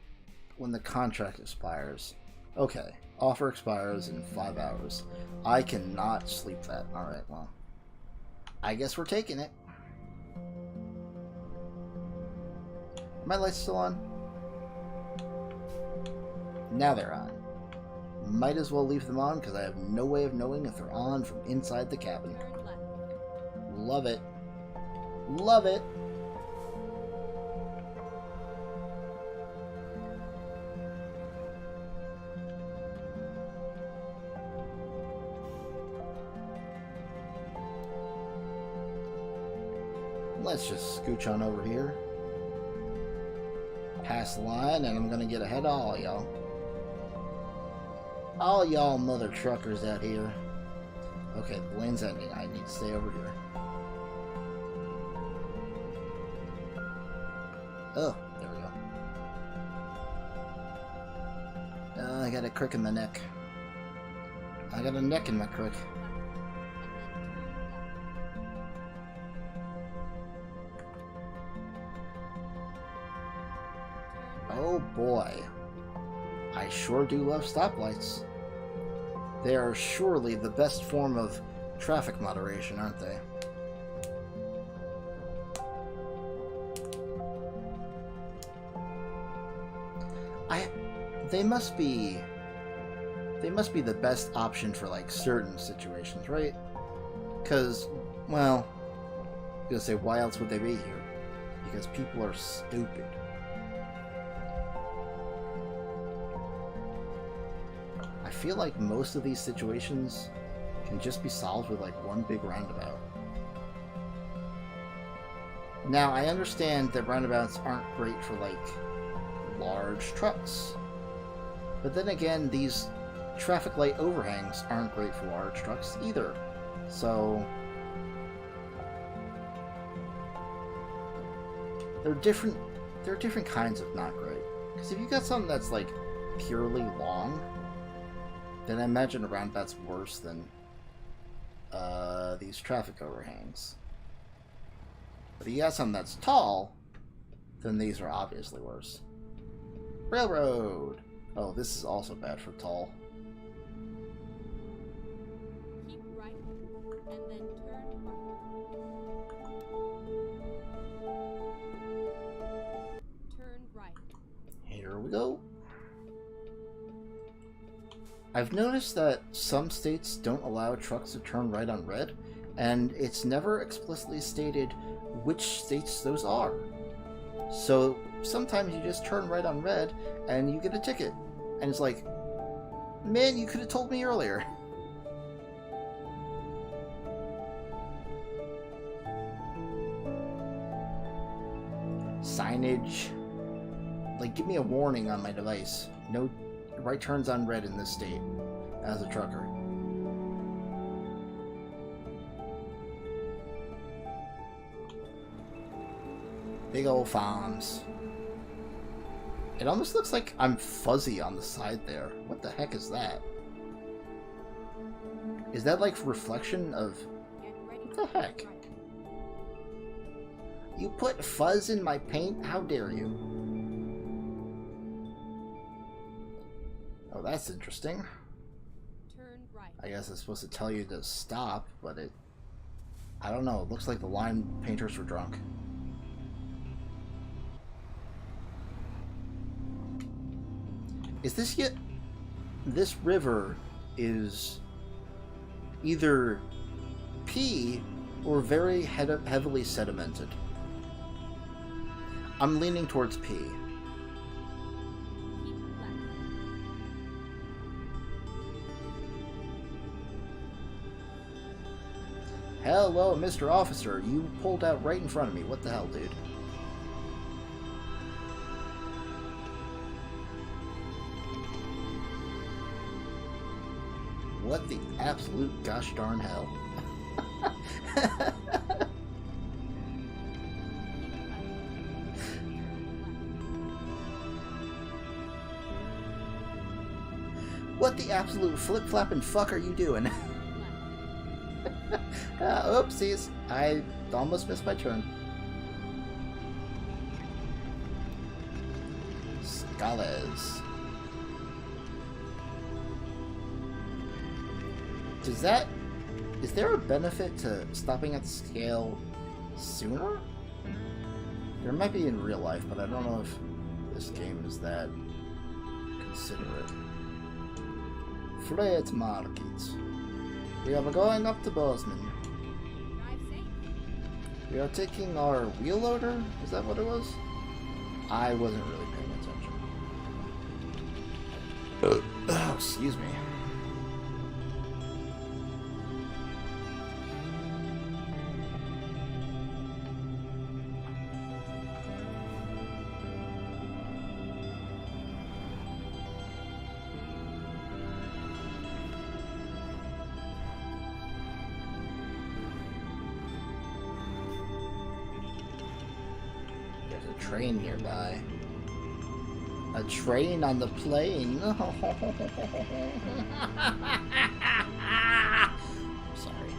contract expires. Okay, offer expires in 5 hours. I cannot sleep that. Alright, well. I guess we're taking it. Are my lights still on? Now they're on. Might as well leave them on because I have no way of knowing if they're on from inside the cabin. Turn left. Love it. Love it. Let's just scooch on over here. Pass the line, and I'm gonna get ahead of all y'all. All y'all mother truckers out here. Okay, the lane's ending. I need to stay over here. Oh, there we go. I got a crick in the neck. I got a neck in my crick. Oh boy. I sure do love stoplights. They are surely the best form of traffic moderation, aren't they? They must be the best option for like certain situations, right? Because, well, I was gonna say, why else would they be here? Because people are stupid. I feel like most of these situations can just be solved with like one big roundabout. Now, I understand that roundabouts aren't great for like large trucks. But then again, these traffic light overhangs aren't great for large trucks either. So they're different kinds of not great. Because if you got something that's like purely long, then I imagine a roundabout's worse than these traffic overhangs. But if you got something that's tall, then these are obviously worse. Railroad! Oh, this is also bad for tall. Keep right and then turn right. Turn right. Here we go. I've noticed that some states don't allow trucks to turn right on red, and it's never explicitly stated which states those are. So sometimes you just turn right on red and you get a ticket. And it's like, man, you could have told me earlier. Signage. Like, give me a warning on my device. No right turns on red in this state as a trucker. Big old farms. It almost looks like I'm fuzzy on the side there. What the heck is that? Is that like reflection of... What the heck? You put fuzz in my paint? How dare you? Oh, that's interesting. Turn right. I guess it's supposed to tell you to stop, but it... I don't know. It looks like the line painters were drunk. Is this yet... This river is either pee or very heavily sedimented. I'm leaning towards pee. Keep left. Hello, Mr. Officer. You pulled out right in front of me. What the hell, dude? What the absolute gosh darn hell? What the absolute flip-flapping fuck are you doing? Oopsies. I almost missed my turn. Scales. Does that... Is there a benefit to stopping at the scale sooner? There might be in real life, but I don't know if this game is that considerate. Freight market. We are going up to Bozeman. Drive safe. We are taking our wheel loader? Is that what it was? I wasn't really paying attention. Oh, excuse me. Train nearby. A train on the plane. Sorry.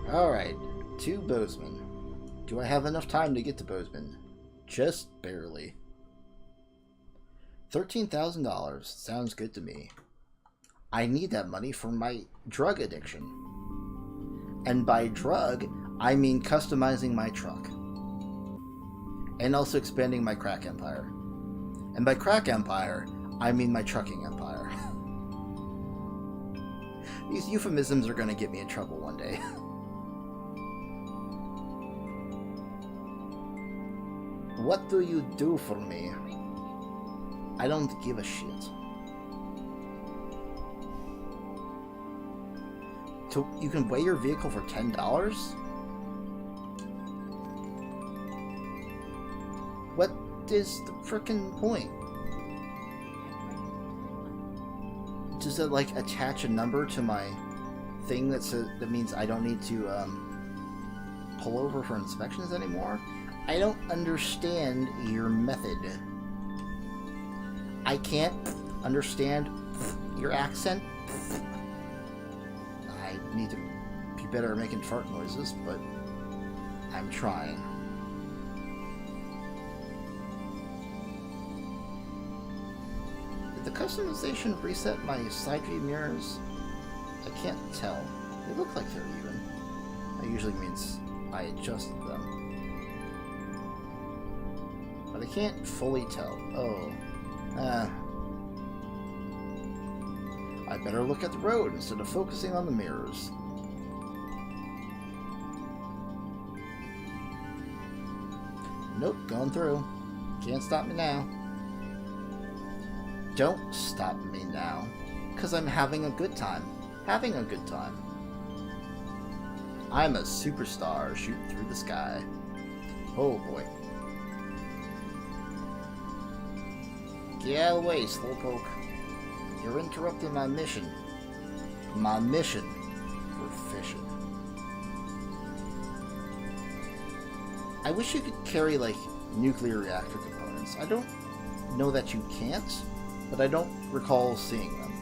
Alright, to Bozeman. Do I have enough time to get to Bozeman? Just barely. $13,000. Sounds good to me. I need that money for my drug addiction. And by drug, I mean customizing my truck. And also expanding my crack empire. And by crack empire, I mean my trucking empire. These euphemisms are going to get me in trouble one day. What do you do for me? I don't give a shit. So you can weigh your vehicle for $10? What is the frickin' point? Does it like attach a number to my thing that says that means I don't need to pull over for inspections anymore? I don't understand your method. I can't understand your accent. I need to be better at making fart noises, but I'm trying. Did the customization reset my side view mirrors? I can't tell. They look like they're even. That usually means I adjusted them. But I can't fully tell. Oh. I better look at the road instead of focusing on the mirrors. Nope, going through. Can't stop me now. Don't stop me now, because I'm having a good time. Having a good time. I'm a superstar shooting through the sky. Oh boy. Get out of the way, Slowpoke. You're interrupting my mission. My mission for fishing. I wish you could carry, like, nuclear reactor components. I don't know that you can't, but I don't recall seeing them.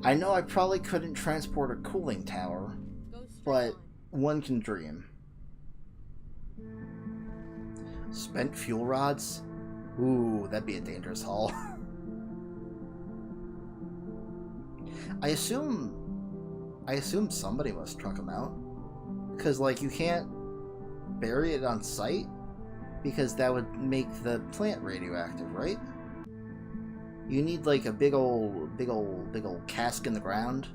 I know I probably couldn't transport a cooling tower, but one can dream. Spent fuel rods? Ooh, that'd be a dangerous haul. I assume somebody must truck them out. Because, like, you can't bury it on site, because that would make the plant radioactive, right? You need, like, a big old cask in the ground,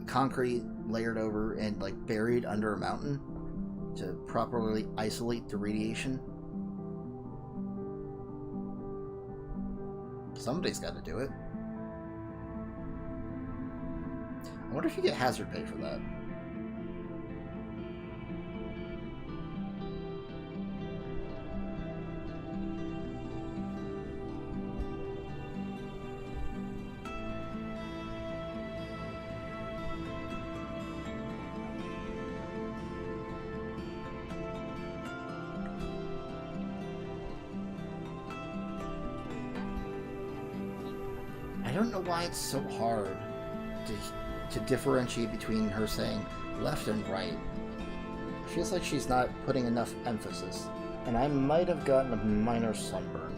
concrete layered over and, like, buried under a mountain to properly isolate the radiation. Somebody's got to do it. I wonder if you get hazard pay for that. I don't know why it's so hard to differentiate between her saying left and right. It feels like she's not putting enough emphasis, and I might have gotten a minor sunburn.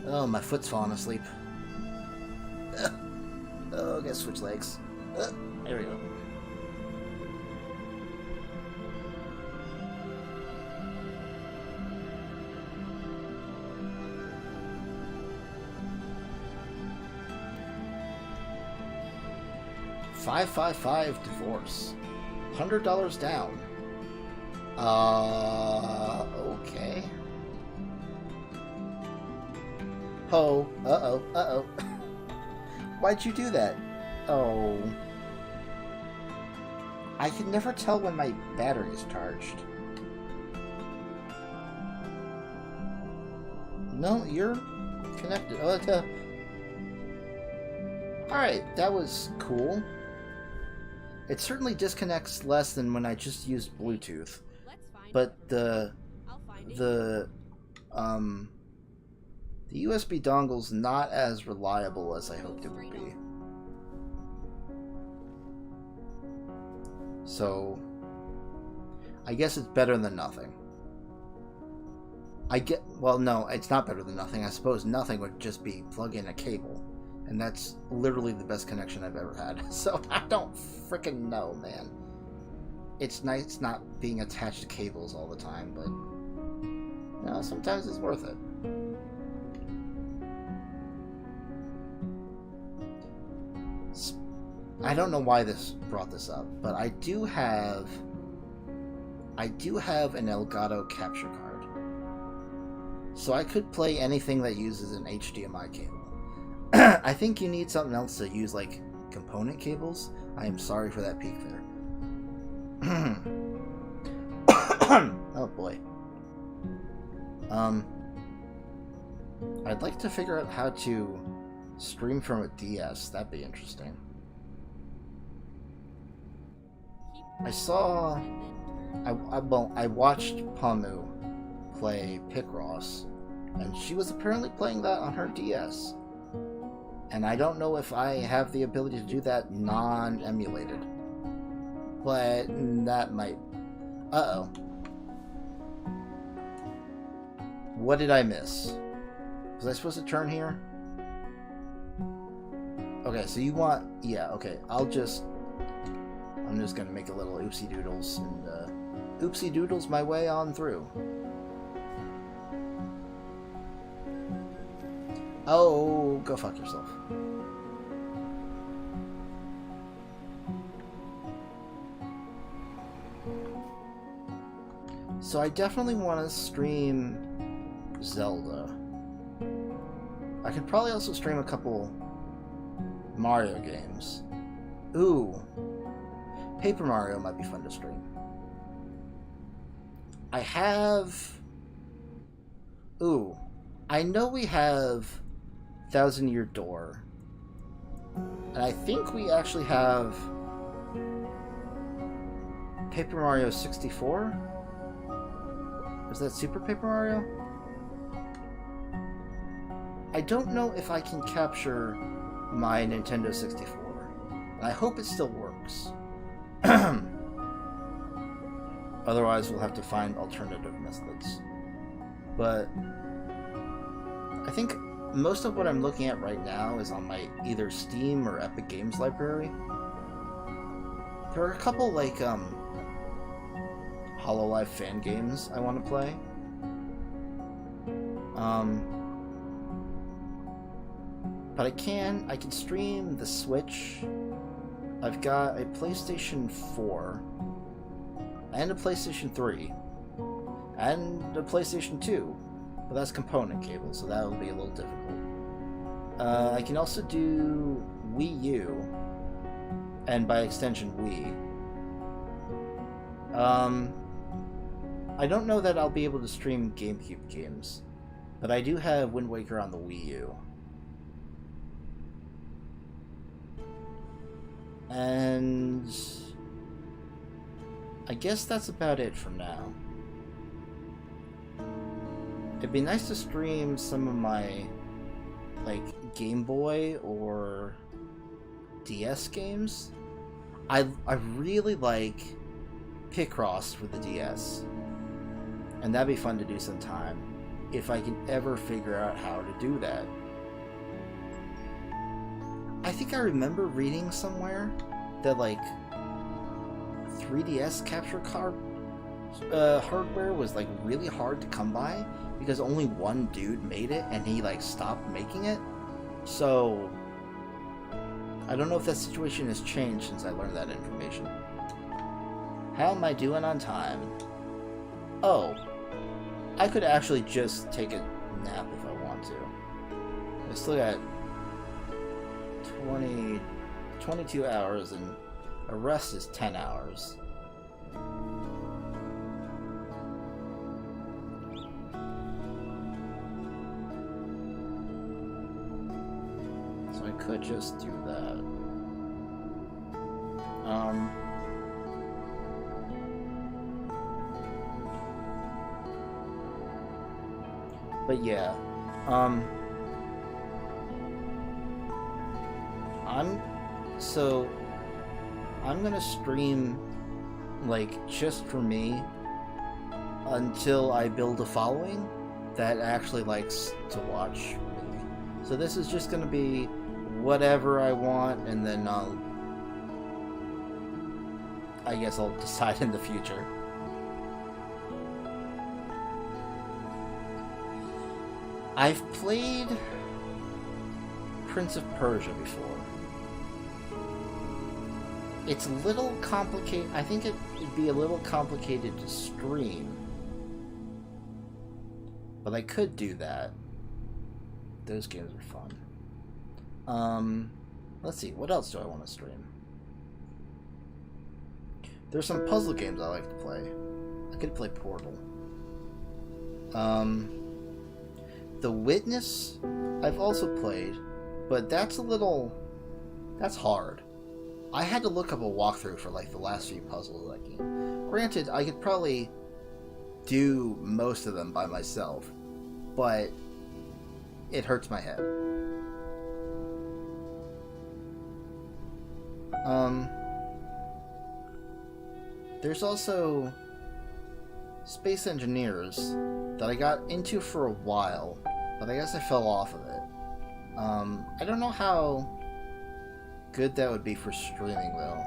Oh, my foot's falling asleep. Oh, I gotta switch legs. There we go. $555 divorce. $100 down. Okay. Oh, uh-oh. Why'd you do that? Oh. I can never tell when my battery is charged. No, you're connected. Oh, alright, that was cool. It certainly disconnects less than when I just used Bluetooth. But the USB dongle's not as reliable as I hoped it would be. So, I guess it's better than nothing. Well, no, it's not better than nothing. I suppose nothing would just be plug in a cable. And that's literally the best connection I've ever had. So, I don't freaking know, man. It's nice not being attached to cables all the time, but no, sometimes it's worth it. I don't know why this brought this up, but I do have an Elgato capture card. So I could play anything that uses an HDMI cable. I think you need something else to use, like component cables. I am sorry for that peak there. Oh boy. I'd like to figure out how to Stream from a DS. That'd be interesting. Keep I right saw... and then turn. I watched Pamu play Picross, and she was apparently playing that on her DS. And I don't know if I have the ability to do that non-emulated. But that might... Uh-oh. What did I miss? Was I supposed to turn here? Okay, so you want... Yeah, okay. I'm just gonna make a little oopsie doodles and oopsie doodles my way on through. Oh, go fuck yourself. So I definitely want to stream Zelda. I could probably also stream a couple Mario games. Ooh. Paper Mario might be fun to stream. I have... Ooh. I know we have Thousand Year Door. And I think we actually have Paper Mario 64? Is that Super Paper Mario? I don't know if I can capture my Nintendo 64. And I hope it still works. Otherwise, we'll have to find alternative methods. But I think most of what I'm looking at right now is on my either Steam or Epic Games library. There are a couple like HoloLive fan games I want to play. But I can stream the Switch. I've got a PlayStation 4 and a PlayStation 3 and a PlayStation 2, but that's component cable, so that will be a little difficult. I can also do Wii U, and by extension Wii. I don't know that I'll be able to stream GameCube games, but I do have Wind Waker on the Wii U. And I guess that's about it for now. It'd be nice to stream some of my like Game Boy or DS games. I really like Picross for the DS, and that'd be fun to do sometime if I can ever figure out how to do that. I think I remember reading somewhere that like 3DS capture card hardware was like really hard to come by because only one dude made it and he like stopped making it. So I don't know if that situation has changed since I learned that information. How am I doing on time? Oh, I could actually just take a nap if I want to. I still got 22 hours, and a rest is 10 hours. So I could just do that. But yeah, I'm gonna stream like just for me until I build a following that actually likes to watch me. So this is just gonna be whatever I want, and then I guess I'll decide in the future. I've played Prince of Persia before. It's a little complicated. I think it'd be a little complicated to stream. But I could do that. Those games are fun. Let's see. What else do I want to stream? There's some puzzle games I like to play. I could play Portal. The Witness I've also played, But that's hard. I had to look up a walkthrough for like the last few puzzles of that game. Granted, I could probably do most of them by myself, but it hurts my head. There's also Space Engineers that I got into for a while, but I guess I fell off of it. I don't know how good that would be for streaming though,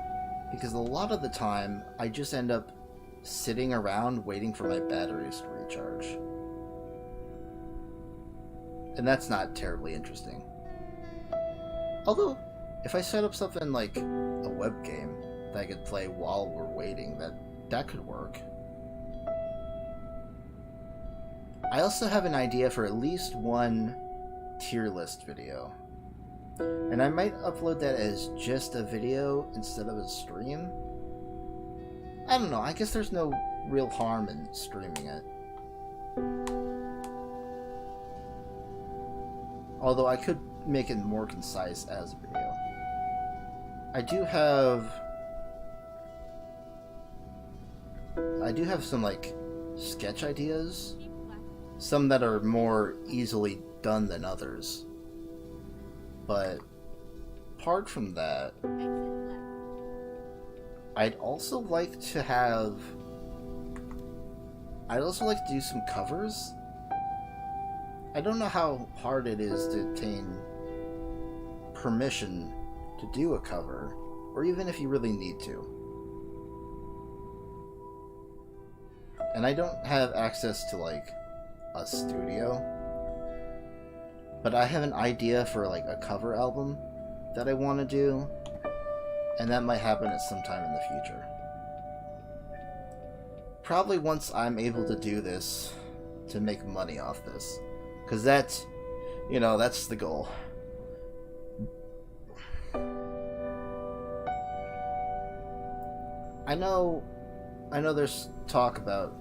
because a lot of the time I just end up sitting around waiting for my batteries to recharge. And that's not terribly interesting. Although, if I set up something like a web game that I could play while we're waiting, that could work. I also have an idea for at least one tier list video. And I might upload that as just a video instead of a stream. I don't know, I guess there's no real harm in streaming it. Although I could make it more concise as a video. I do have some like sketch ideas. Some that are more easily done than others. But apart from that, I'd also like to do some covers. I don't know how hard it is to obtain permission to do a cover, or even if you really need to. And I don't have access to like a studio, but I have an idea for like a cover album that I want to do, and that might happen at some time in the future. Probably once I'm able to do this to make money off this, because that's the goal. I know there's talk about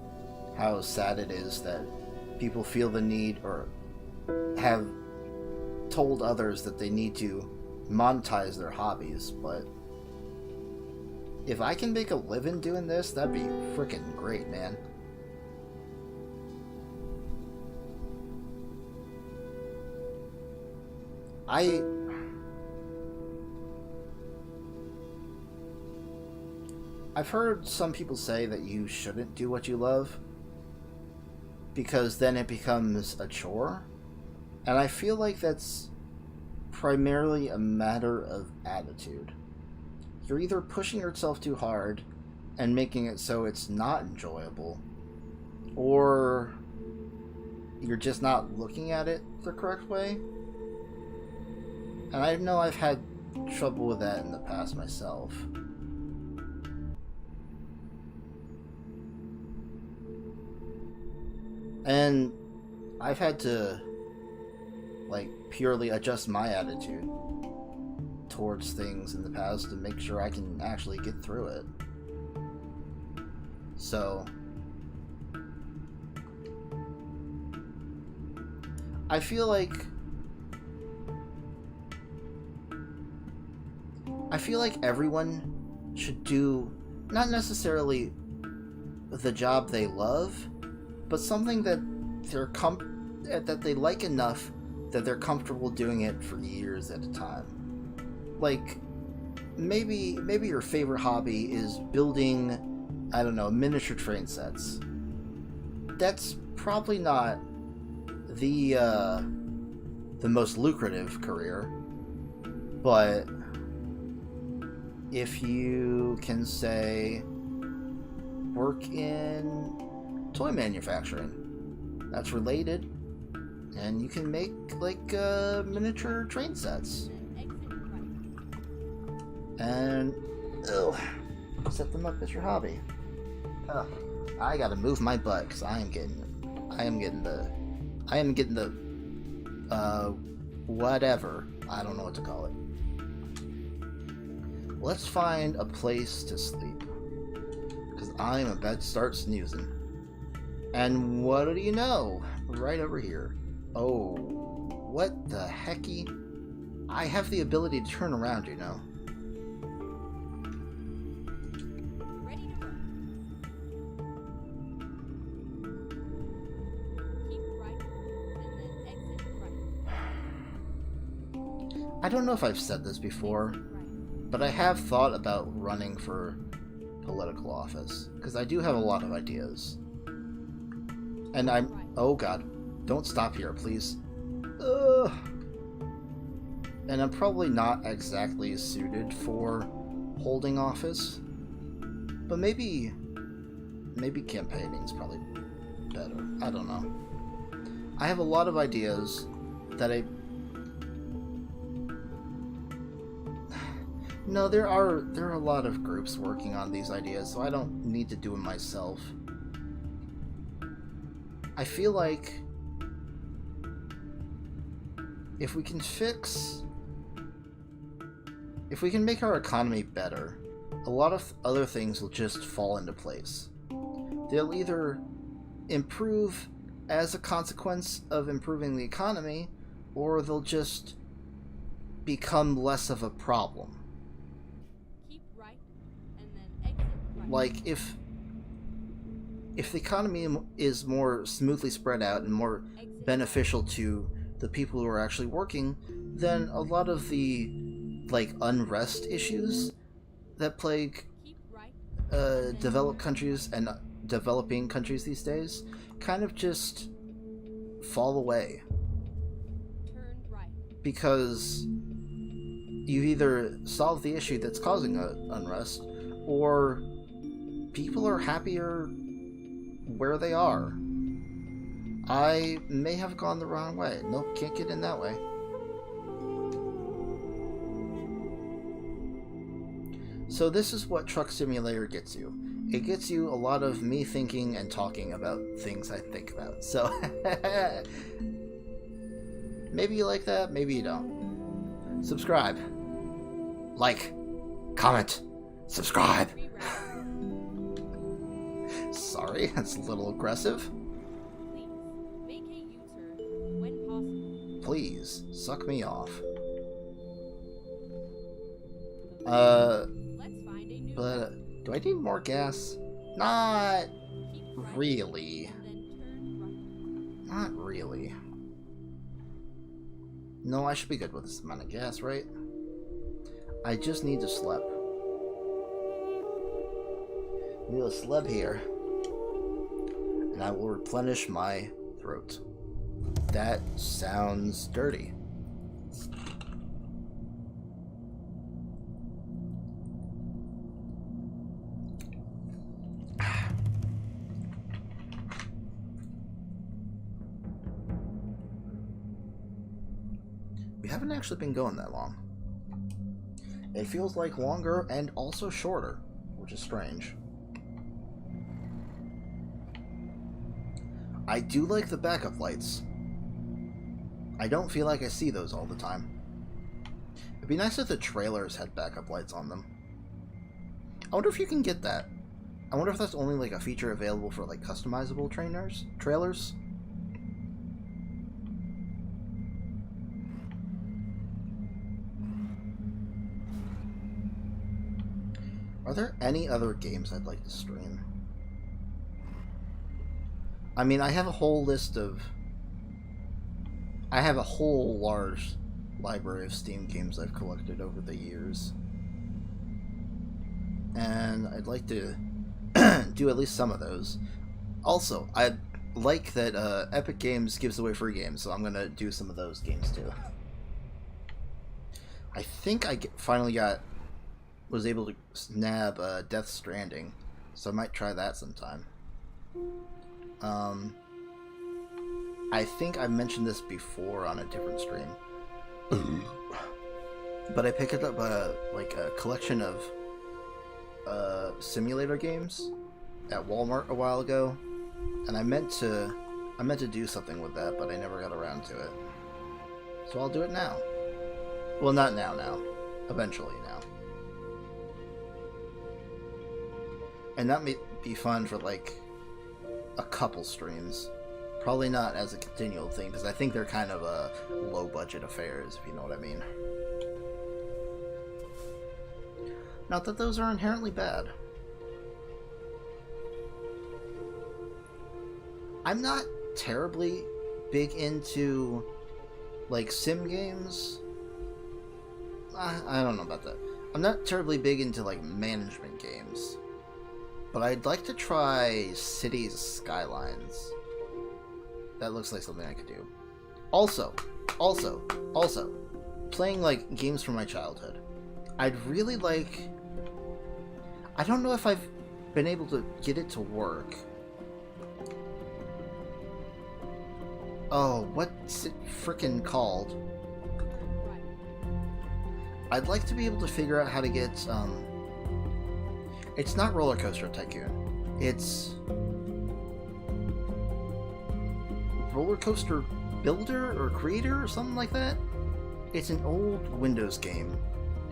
how sad it is that people feel the need or have told others that they need to monetize their hobbies, but if I can make a living doing this, that'd be freaking great, man. I've heard some people say that you shouldn't do what you love, because then it becomes a chore. And I feel like that's primarily a matter of attitude. You're either pushing yourself too hard and making it so it's not enjoyable, or you're just not looking at it the correct way. And I know I've had trouble with that in the past myself. And I've had to like purely adjust my attitude towards things in the past to make sure I can actually get through it. So I feel like everyone should do not necessarily the job they love, but something that that they like enough that they're comfortable doing it for years at a time. Like, maybe your favorite hobby is building, I don't know, miniature train sets. That's probably not the most lucrative career, but if you can, say, work in toy manufacturing, that's related, and you can make like miniature train sets and set them up as your hobby. I gotta move my butt because I am getting the whatever, I don't know what to call it. Let's find a place to sleep, because I'm about to start snoozing. And what do you know? Right over here. Oh, what the hecky? I have the ability to turn around, you know. Ready to roll. Keep right, and then exit right. I don't know if I've said this before, Exit right. but I have thought about running for political office, because I do have a lot of ideas. And I'm... Oh god. Don't stop here, please. Ugh. And I'm probably not exactly suited for holding office. But maybe campaigning's probably better. I don't know. I have a lot of ideas that I... No, there are a lot of groups working on these ideas, so I don't need to do them myself. I feel like if we can make our economy better, a lot of other things will just fall into place. They'll either improve as a consequence of improving the economy, or they'll just become less of a problem. Keep right, and then exit right. Like, if the economy is more smoothly spread out and more Exit beneficial to the people who are actually working, then a lot of the, like, unrest issues that plague keep right, developed countries and developing countries these days kind of just fall away. turn right. Because you either solve the issue that's causing unrest, or people are happier where they are. I may have gone the wrong way. Nope, can't get in that way. So this is what Truck Simulator gets you. It gets you a lot of me thinking and talking about things I think about. So maybe you like that, maybe you don't. Subscribe. Like. Comment. Subscribe. Reroute. Sorry, that's a little aggressive. Please make a U-turn when possible. Please, suck me off. Let's find a new But do I need more gas? Not Keep right, really. then turn right. Not really. No, I should be good with this amount of gas, right? I just need to slip. Need a slip here. And I will replenish my throat. That sounds dirty. We haven't actually been going that long. It feels like longer and also shorter, which is strange. I do like the backup lights. I don't feel like I see those all the time. It'd be nice if the trailers had backup lights on them. I wonder if you can get that. I wonder if that's only like a feature available for like customizable trailers. Are there any other games I'd like to stream? I mean, I have a whole list of... I have a whole large library of Steam games I've collected over the years. And I'd like to do at least some of those. Also, I like that Epic Games gives away free games, so I'm going to do some of those games too. I think I finally was able to snab Death Stranding, so I might try that sometime. I think I mentioned this before on a different stream, but I picked up a collection of simulator games at Walmart a while ago, and I meant to do something with that, but I never got around to it. So I'll do it now. Well, not now. Eventually now. And that may be fun for like a couple streams. Probably not as a continual thing, because I think they're kind of low budget affairs, if you know what I mean. Not that those are inherently bad. I'm not terribly big into, like, sim games. I don't know about that. I'm not terribly big into, like, management games. But I'd like to try Cities Skylines. That looks like something I could do. Also, playing, like, games from my childhood. I'd really like... I don't know if I've been able to get it to work. Oh, what's it frickin' called? Right. I'd like to be able to figure out how to get, It's not Roller Coaster Tycoon. It's... Roller Coaster Builder or Creator or something like that? It's an old Windows game,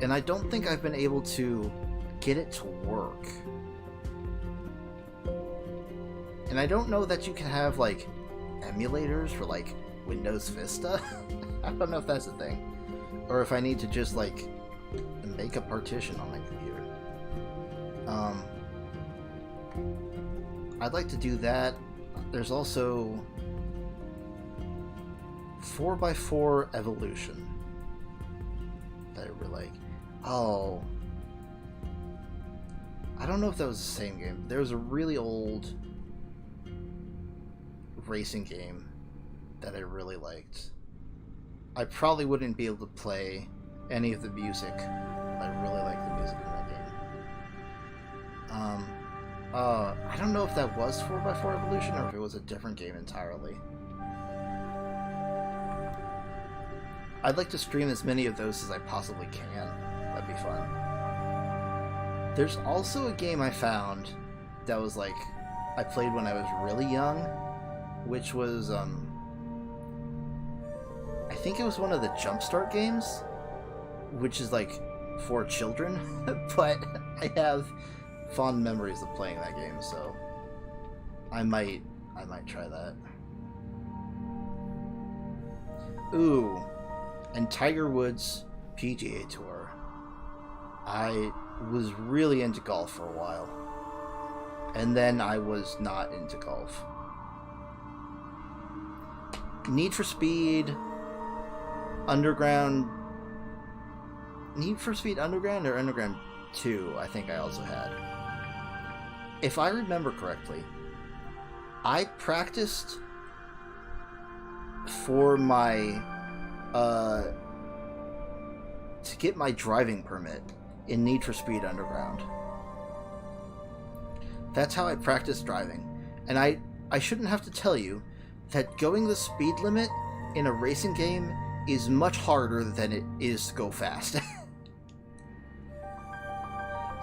and I don't think I've been able to get it to work. And I don't know that you can have, like, emulators for, like, Windows Vista. I don't know if that's a thing. Or if I need to just, like, make a partition on my computer. I'd like to do that. There's also 4x4 Evolution that I really like. Oh, I don't know if that was the same game. There was a really old racing game that I really liked. I probably wouldn't be able to play any of the music. I really like the music in that game. I don't know if that was 4x4 Evolution or if it was a different game entirely. I'd like to stream as many of those as I possibly can. That'd be fun. There's also a game I found that was like, I played when I was really young, which was, I think it was one of the Jumpstart games, which is like for children, but I have fond memories of playing that game, so I might try that. Ooh, and Tiger Woods PGA Tour. I was really into golf for a while, and then I was not into golf. Need for Speed Underground or Underground 2, I think I also had. If I remember correctly, I practiced for my to get my driving permit in Need for Speed Underground. That's how I practiced driving. And I shouldn't have to tell you that going the speed limit in a racing game is much harder than it is to go fast.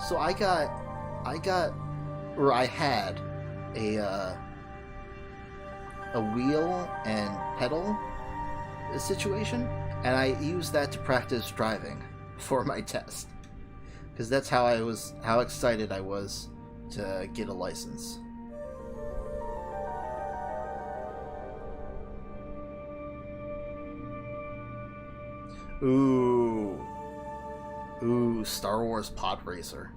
So I had a wheel and pedal situation, and I used that to practice driving for my test, because that's how excited I was to get a license. Ooh, Star Wars Pod Racer.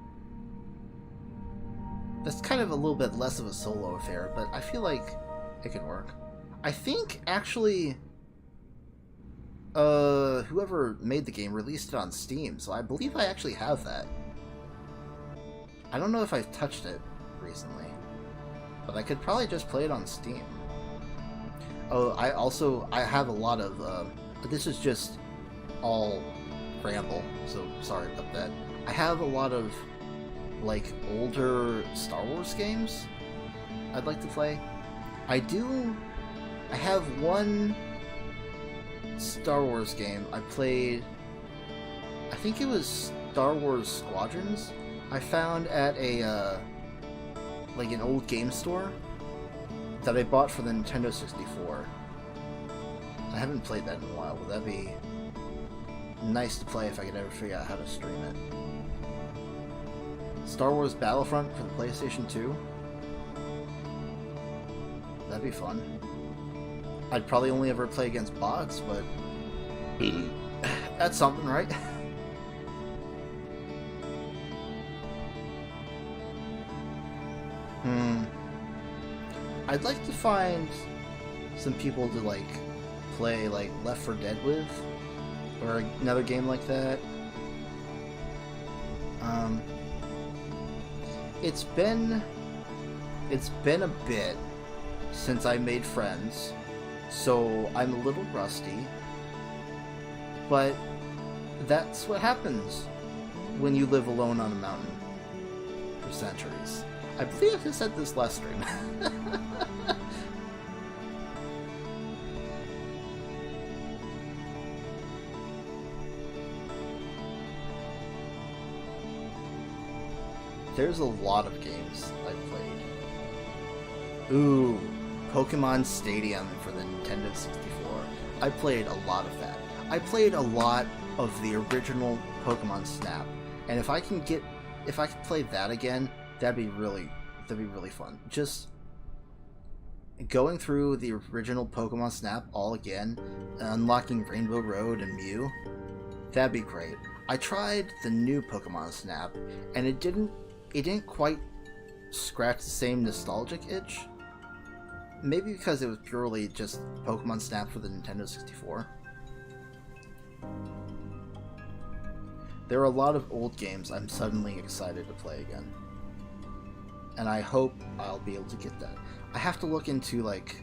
That's kind of a little bit less of a solo affair, but I feel like it can work. I think, actually, whoever made the game released it on Steam, so I believe I actually have that. I don't know if I've touched it recently, but I could probably just play it on Steam. Oh, I have a lot of, this is just all ramble, so sorry about that. I have a lot of, like, older Star Wars games I'd like to play. I have one Star Wars game I played, I think it was Star Wars Squadrons, I found at a, like an old game store that I bought for the Nintendo 64. I haven't played that in a while, but that'd be nice to play if I could ever figure out how to stream it. Star Wars Battlefront for the PlayStation 2. That'd be fun. I'd probably only ever play against bots, but that's something, right? Hmm. I'd like to find some people to like play like Left 4 Dead with, or another game like that. It's been a bit since I made friends, so I'm a little rusty. But that's what happens when you live alone on a mountain for centuries. I believe I said this last stream. There's a lot of games I've played. Ooh, Pokemon Stadium for the Nintendo 64. I played a lot of that. I played a lot of the original Pokemon Snap, and if I can play that again, that'd be really fun. Just going through the original Pokemon Snap all again, unlocking Rainbow Road and Mew, that'd be great. I tried the new Pokemon Snap, and it didn't quite scratch the same nostalgic itch. Maybe because it was purely just Pokemon Snap for the Nintendo 64. There are a lot of old games I'm suddenly excited to play again. And I hope I'll be able to get that. I have to look into, like,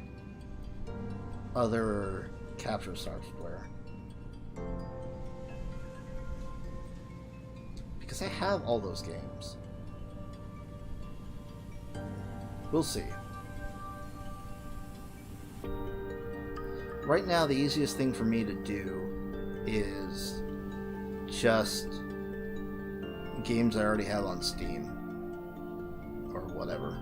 other capture software. Because I have all those games. We'll see. Right now, the easiest thing for me to do is just games I already have on Steam. Or whatever.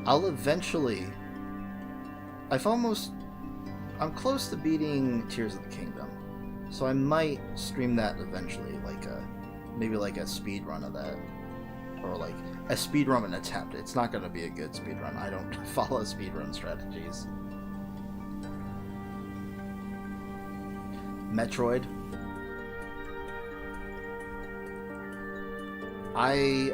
I'll eventually... I'm close to beating Tears of the Kingdom. So I might stream that eventually, maybe like a speed run of that, or like a speed run attempt. It's not going to be a good speed run. I don't follow speed run strategies. Metroid. I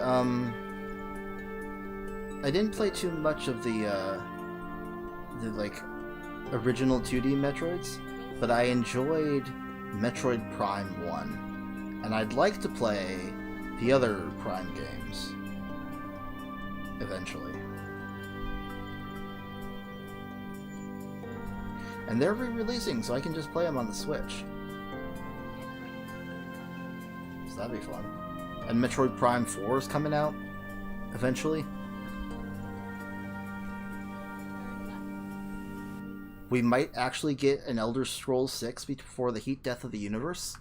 didn't play too much of the like original 2D Metroids, but I enjoyed Metroid Prime 1, and I'd like to play the other Prime games eventually. And they're re-releasing, so I can just play them on the Switch. So that'd be fun. And Metroid Prime 4 is coming out eventually. We might actually get an Elder Scrolls 6 before the heat death of the universe.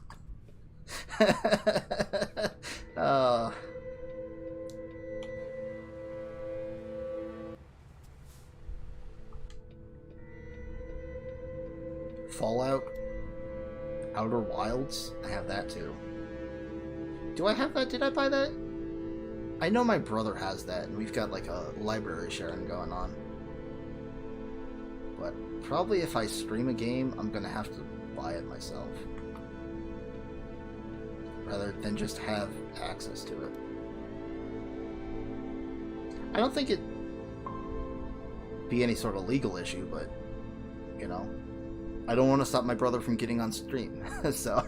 Fallout, Outer Wilds. I have that too. Do I have that? Did I buy that? I know my brother has that, and we've got like a library sharing going on. But probably if I stream a game, I'm gonna have to buy it myself, rather than just have access to it. I don't think it'd be any sort of legal issue, but, you know, I don't want to stop my brother from getting on stream, so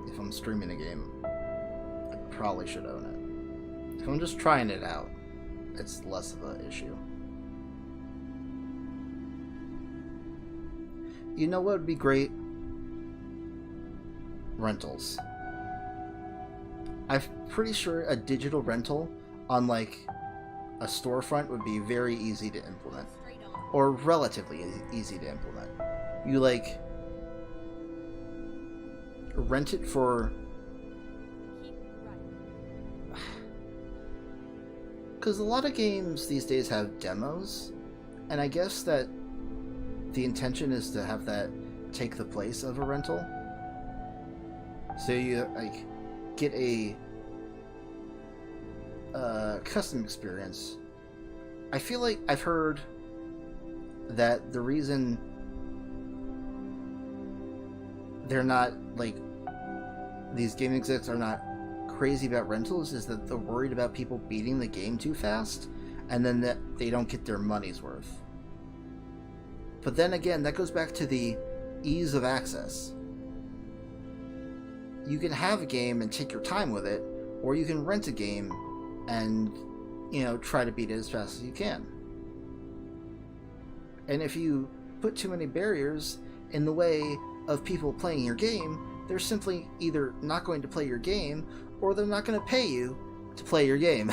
if I'm streaming a game, I probably should own it. If I'm just trying it out, it's less of an issue. You know what would be great? Rentals. I'm pretty sure a digital rental on like a storefront would be very easy to implement. Or relatively easy to implement. You like rent it for... Because a lot of games these days have demos, and I guess that the intention is to have that take the place of a rental. So you like get a custom experience. I feel like I've heard that the reason they're not, like, these game execs are not crazy about rentals is that they're worried about people beating the game too fast, and then that they don't get their money's worth. But then again, that goes back to the ease of access. You can have a game and take your time with it, or you can rent a game and, you know, try to beat it as fast as you can. And if you put too many barriers in the way of people playing your game, they're simply either not going to play your game, or they're not going to pay you to play your game.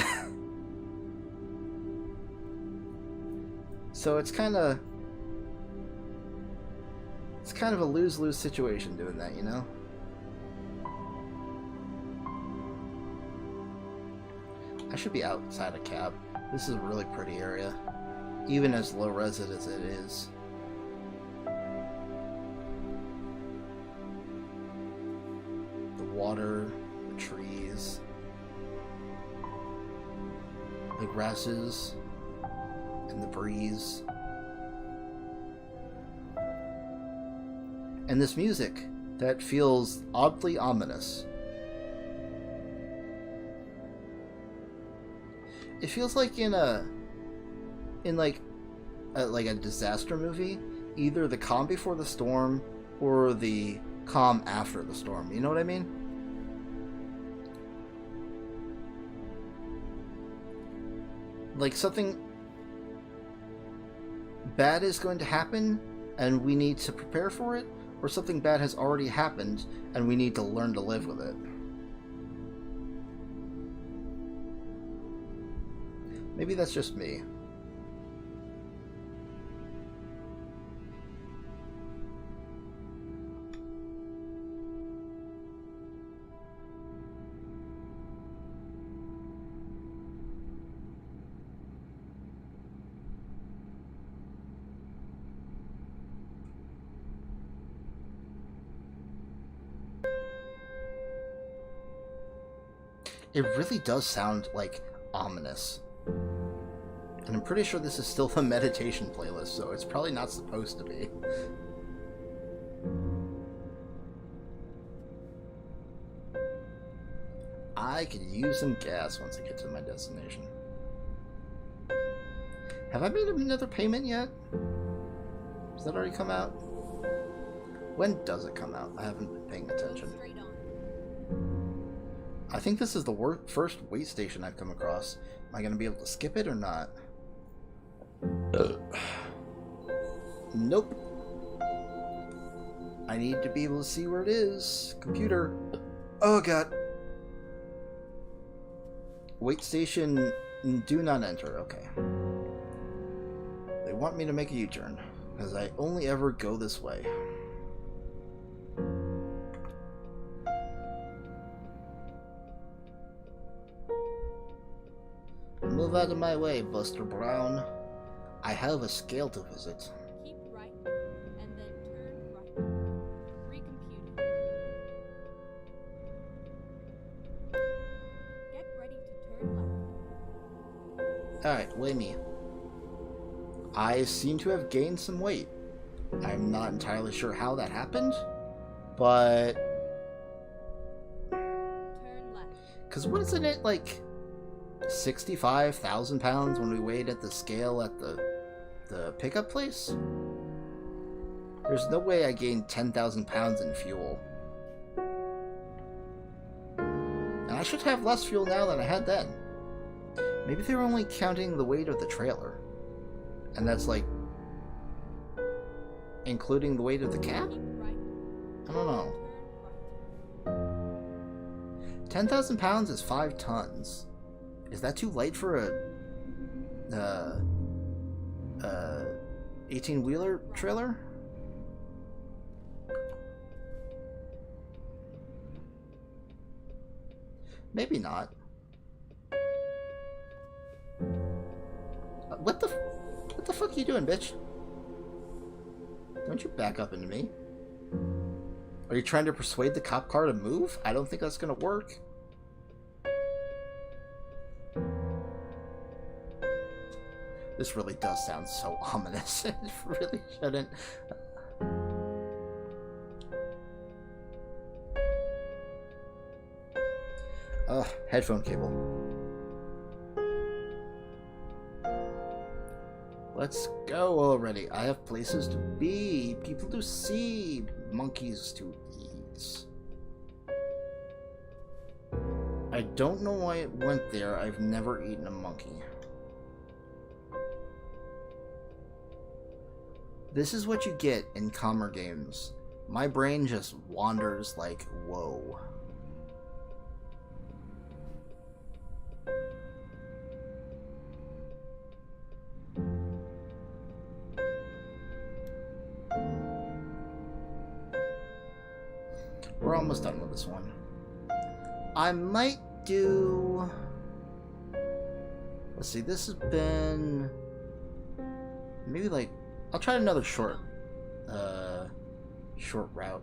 So it's kind of a lose-lose situation doing that, you know? I should be outside a cab. This is a really pretty area, even as low-res as it is. The water, the trees, the grasses, and the breeze. And this music that feels oddly ominous. It feels like in a disaster movie, either the calm before the storm or the calm after the storm. You know what I mean? Like something bad is going to happen and we need to prepare for it, or something bad has already happened and we need to learn to live with it. Maybe that's just me. It really does sound like ominous. And I'm pretty sure this is still the meditation playlist, so it's probably not supposed to be. I could use some gas once I get to my destination. Have I made another payment yet? Does that already come out? When does it come out? I haven't been paying attention. I think this is the first wait station I've come across. Am I going to be able to skip it or not? Nope. I need to be able to see where it is. Computer. Oh god. Wait station, do not enter. Okay. They want me to make a U-turn, because I only ever go this way. Move out of my way, Buster Brown. I have a scale to visit. Keep right, and then turn right. Recomputing. Get ready to turn left. Alright, weigh me. I seem to have gained some weight. I'm not entirely sure how that happened, but... Turn left. Because wasn't it like 65,000 pounds when we weighed at the scale at the pickup place? There's no way I gained 10,000 pounds in fuel. And I should have less fuel now than I had then. Maybe they were only counting the weight of the trailer. And that's like including the weight of the cab? Keep right. I don't know. Turn right. 10,000 pounds is 5 tons. Is that too light for a 18-wheeler trailer? Maybe not. What the fuck are you doing, bitch? Don't you back up into me. Are you trying to persuade the cop car to move? I don't think that's gonna work. This really does sound so ominous. It really shouldn't. Ugh, headphone cable. Let's go already. I have places to be, people to see, monkeys to eat. I don't know why it went there. I've never eaten a monkey. This is what you get in calmer games. My brain just wanders like, whoa. We're almost done with this one. I might do... Let's see, this has been... Maybe like... I'll try another short route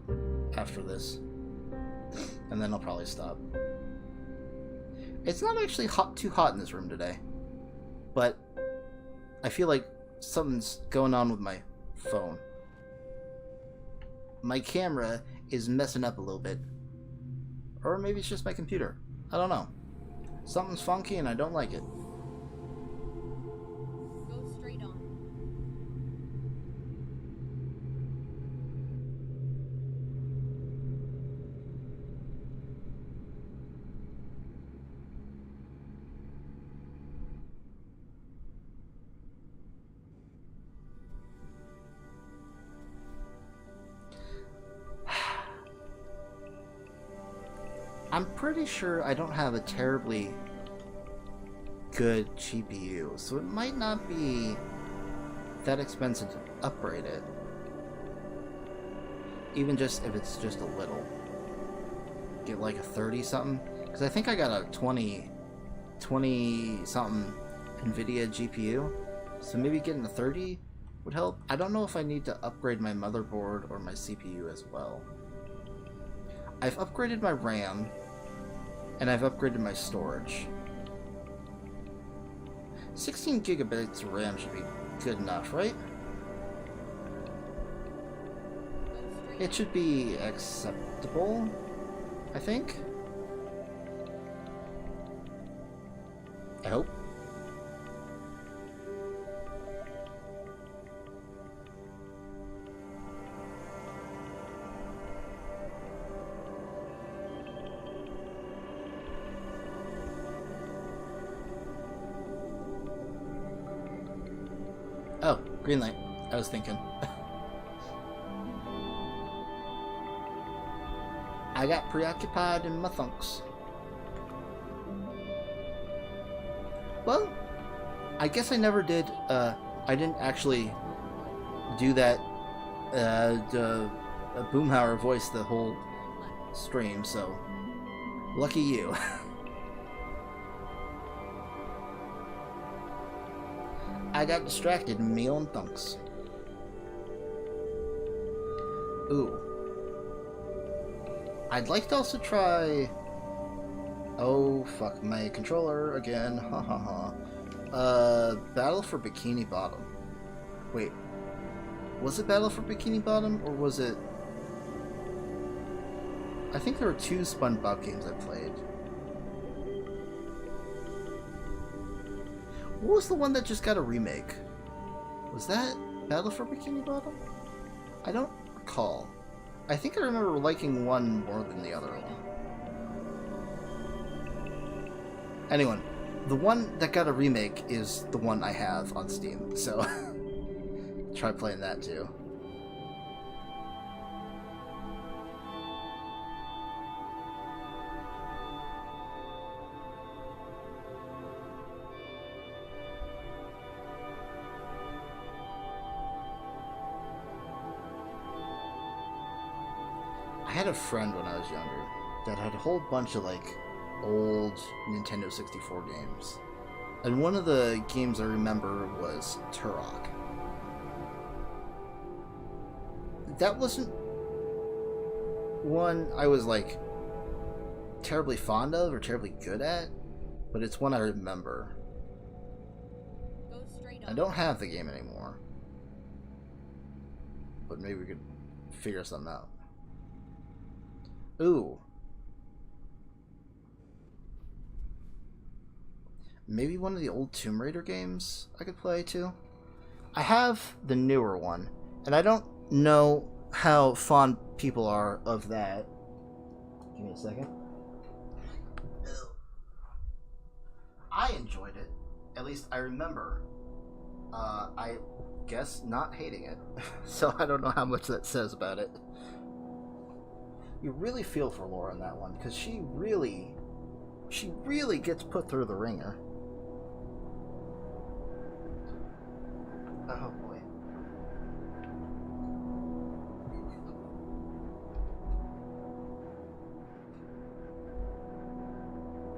after this. And then I'll probably stop. It's not actually too hot in this room today. But I feel like something's going on with my phone. My camera is messing up a little bit. Or maybe it's just my computer. I don't know. Something's funky and I don't like it. Go straight on. I'm pretty sure I don't have a terribly good GPU, so it might not be that expensive to upgrade it. Even just if it's just a little. Get like a 30 something, because I think I got a 20 something NVIDIA GPU, so maybe getting a 30 would help. I don't know if I need to upgrade my motherboard or my CPU as well. I've upgraded my RAM, and I've upgraded my storage. 16 gigabytes of RAM should be good enough, right? It should be acceptable, I think. I hope. Oh, green light. I was thinking. I got preoccupied in my thunks. Well, I guess I never did, I didn't actually do that, Boomhauer voice the whole stream, so lucky you. I got distracted in my own thunks. Ooh. I'd like to also try... Oh, fuck, my controller again. Ha ha ha. Battle for Bikini Bottom. Wait. Was it Battle for Bikini Bottom, or was it... I think there were two SpongeBob games I played. What was the one that just got a remake? Was that Battle for Bikini Bottom? I don't recall. I think I remember liking one more than the other one. Anyway, the one that got a remake is the one I have on Steam, so try playing that too. I had a friend when I was younger that had a whole bunch of like old Nintendo 64 games. And one of the games I remember was Turok. That wasn't one I was like terribly fond of or terribly good at, but it's one I remember. Go straight on. I don't have the game anymore, but maybe we could figure something out. Ooh. maybe one of the old Tomb Raider games I could play too. I have the newer one, and I don't know how fond people are of that. Give me a second. I enjoyed it. At least I remember. I guess not hating it. So I don't know how much that says about it. You really feel for Laura in that one, because she really gets put through the ringer. Oh boy.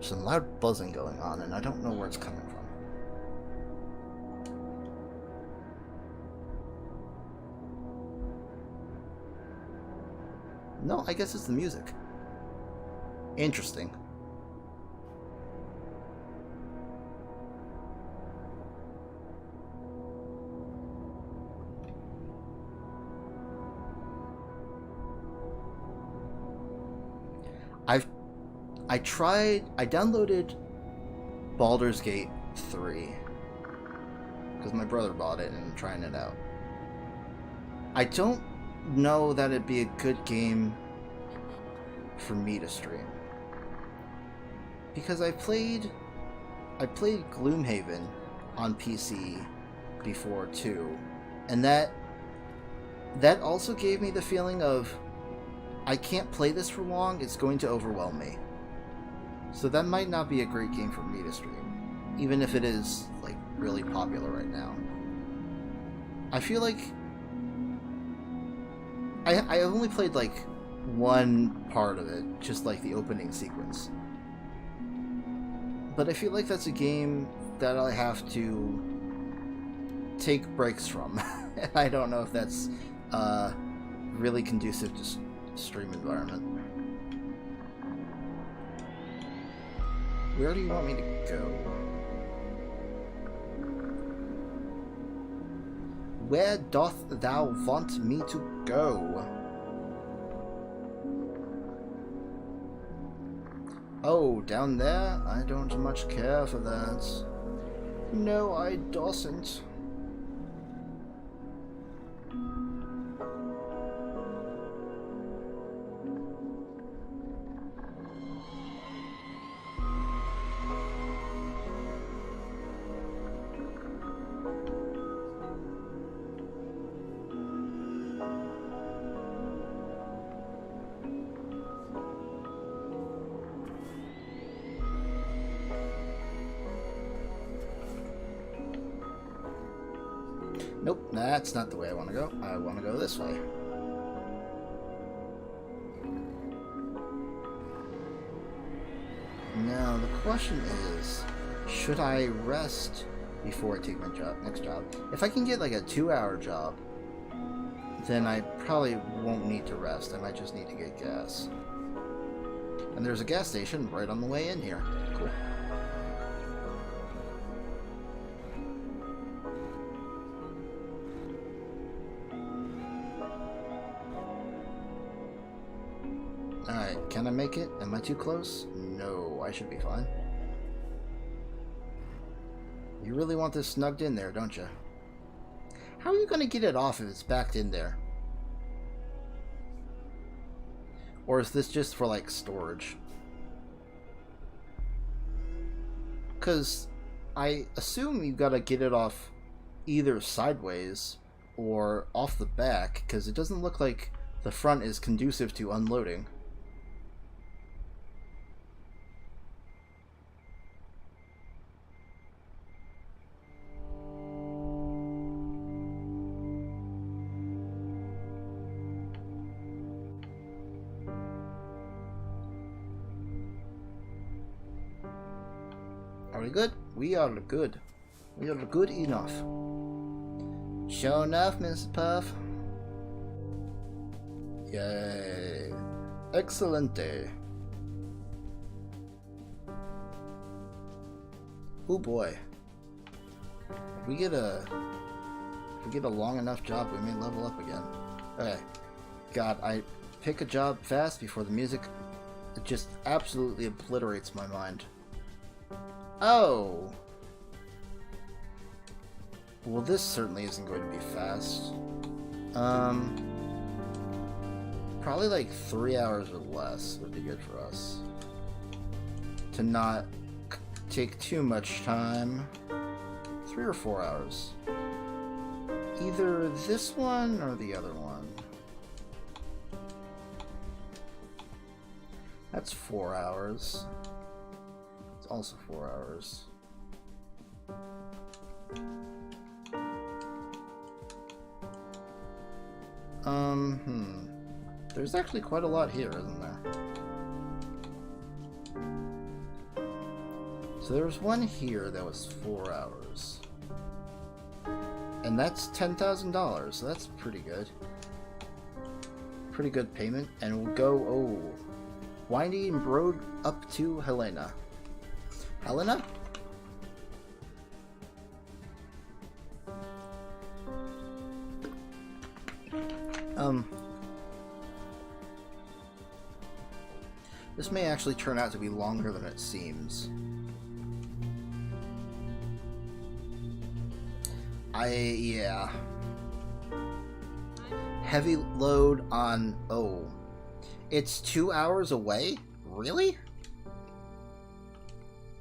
Some loud buzzing going on, and I don't know where it's coming from. No, I guess it's the music. Interesting. I downloaded Baldur's Gate 3 because my brother bought it and I'm trying it out. I don't know that it'd be a good game for me to stream, because I played Gloomhaven on PC before too, and that also gave me the feeling of I can't play this for long, it's going to overwhelm me. So that might not be a great game for me to stream, even if it is like really popular right now. I feel like I only played like one part of it, just like the opening sequence. But I feel like that's a game that I have to take breaks from. I don't know if that's really conducive to stream environment. Where do you want me to go? Where doth thou want me to go? Oh, down there? I don't much care for that. No, I doesn't. Nope, that's not the way I want to go. I want to go this way. Now, the question is, should I rest before I take my next job? If I can get like a 2-hour job, then I probably won't need to rest. I might just need to get gas. And there's a gas station right on the way in here. Cool. Alright, can I make it? Am I too close? No, I should be fine. You really want this snugged in there, don't you? How are you going to get it off if it's backed in there? Or is this just for, like, storage? Because I assume you've got to get it off either sideways or off the back, because it doesn't look like the front is conducive to unloading. Are we good? We are good. We are good enough. Sure enough, Mr. Puff. Yay. Excelente. Oh boy. If we get a long enough job, we may level up again. Okay. God, I pick a job fast before the music just absolutely obliterates my mind. Oh! Well, this certainly isn't going to be fast. Probably like 3 hours or less would be good for us. To not take too much time. 3 or 4 hours. Either this one or the other one. That's 4 hours. It's also 4 hours. There's actually quite a lot here, isn't there? So there was one here that was 4 hours. And that's $10,000, so that's pretty good. Pretty good payment. And we'll go, oh, winding road up to Helena. Helena? This may actually turn out to be longer than it seems. Yeah. Heavy load on, oh. It's 2 hours away? Really?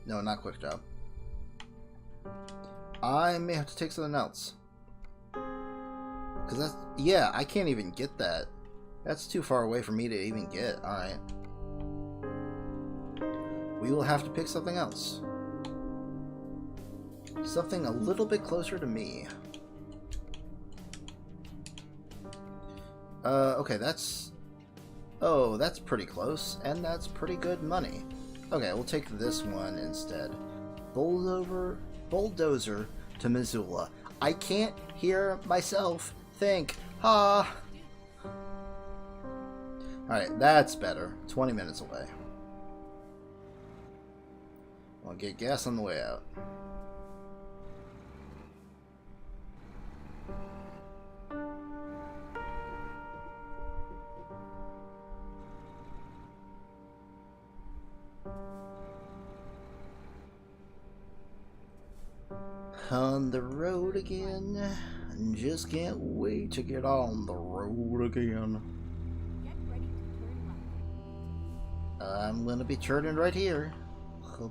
No, not quick job. I may have to take something else. Cause that's, yeah, I can't even get that. That's too far away for me to even get. Alright. We will have to pick something else. Something a little bit closer to me. Okay, that's... Oh, that's pretty close, and that's pretty good money. Okay, we'll take this one instead. Bulldozer to Missoula. I can't hear myself think. Ha! Alright, that's better. 20 minutes away. I'll get gas on the way out. On the road again. Just can't wait to get on the road again. Get ready to turn left. I'm gonna be turning right here. Turn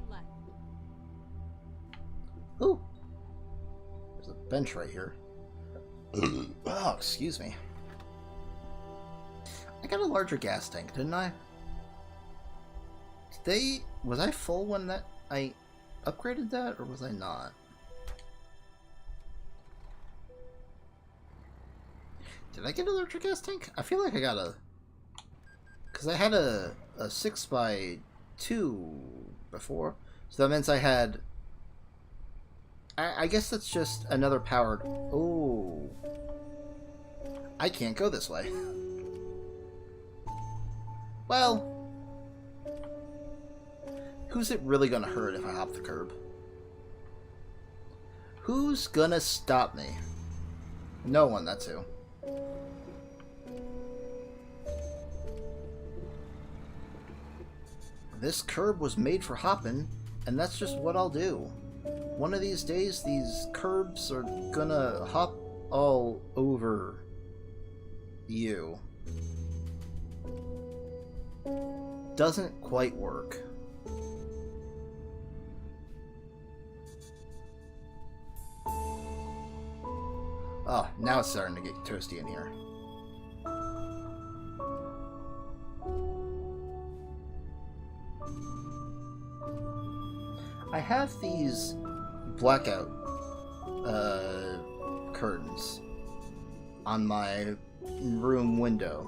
left. Ooh. There's a bench right here. Oh, excuse me. I got a larger gas tank, didn't I? Was I full when I upgraded that, or was I not? Did I get a larger gas tank? I feel like I got a... Because I had a 6x2 before. So that means I had... I guess that's just another powered... Oh. I can't go this way. Well... Who's it really gonna hurt if I hop the curb? Who's gonna stop me? No one, that's who. This curb was made for hopping, and that's just what I'll do. One of these days, these curbs are gonna hop all over you. Doesn't quite work. Oh, now it's starting to get toasty in here. I have these blackout curtains on my room window,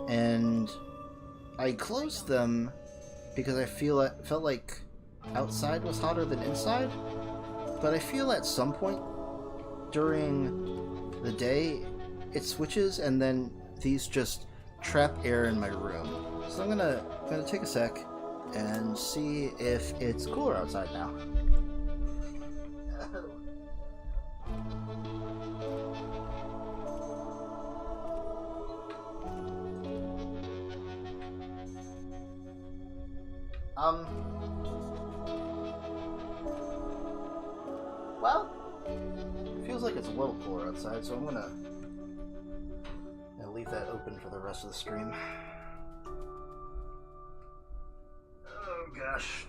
and I closed them because I felt like outside was hotter than inside, but I feel at some point during the day it switches, and then these just trap air in my room. So I'm gonna take a sec and see if it's cooler outside now. Well, it feels like it's a little cooler outside, so I'm gonna leave that open for the rest of the stream. Oh gosh.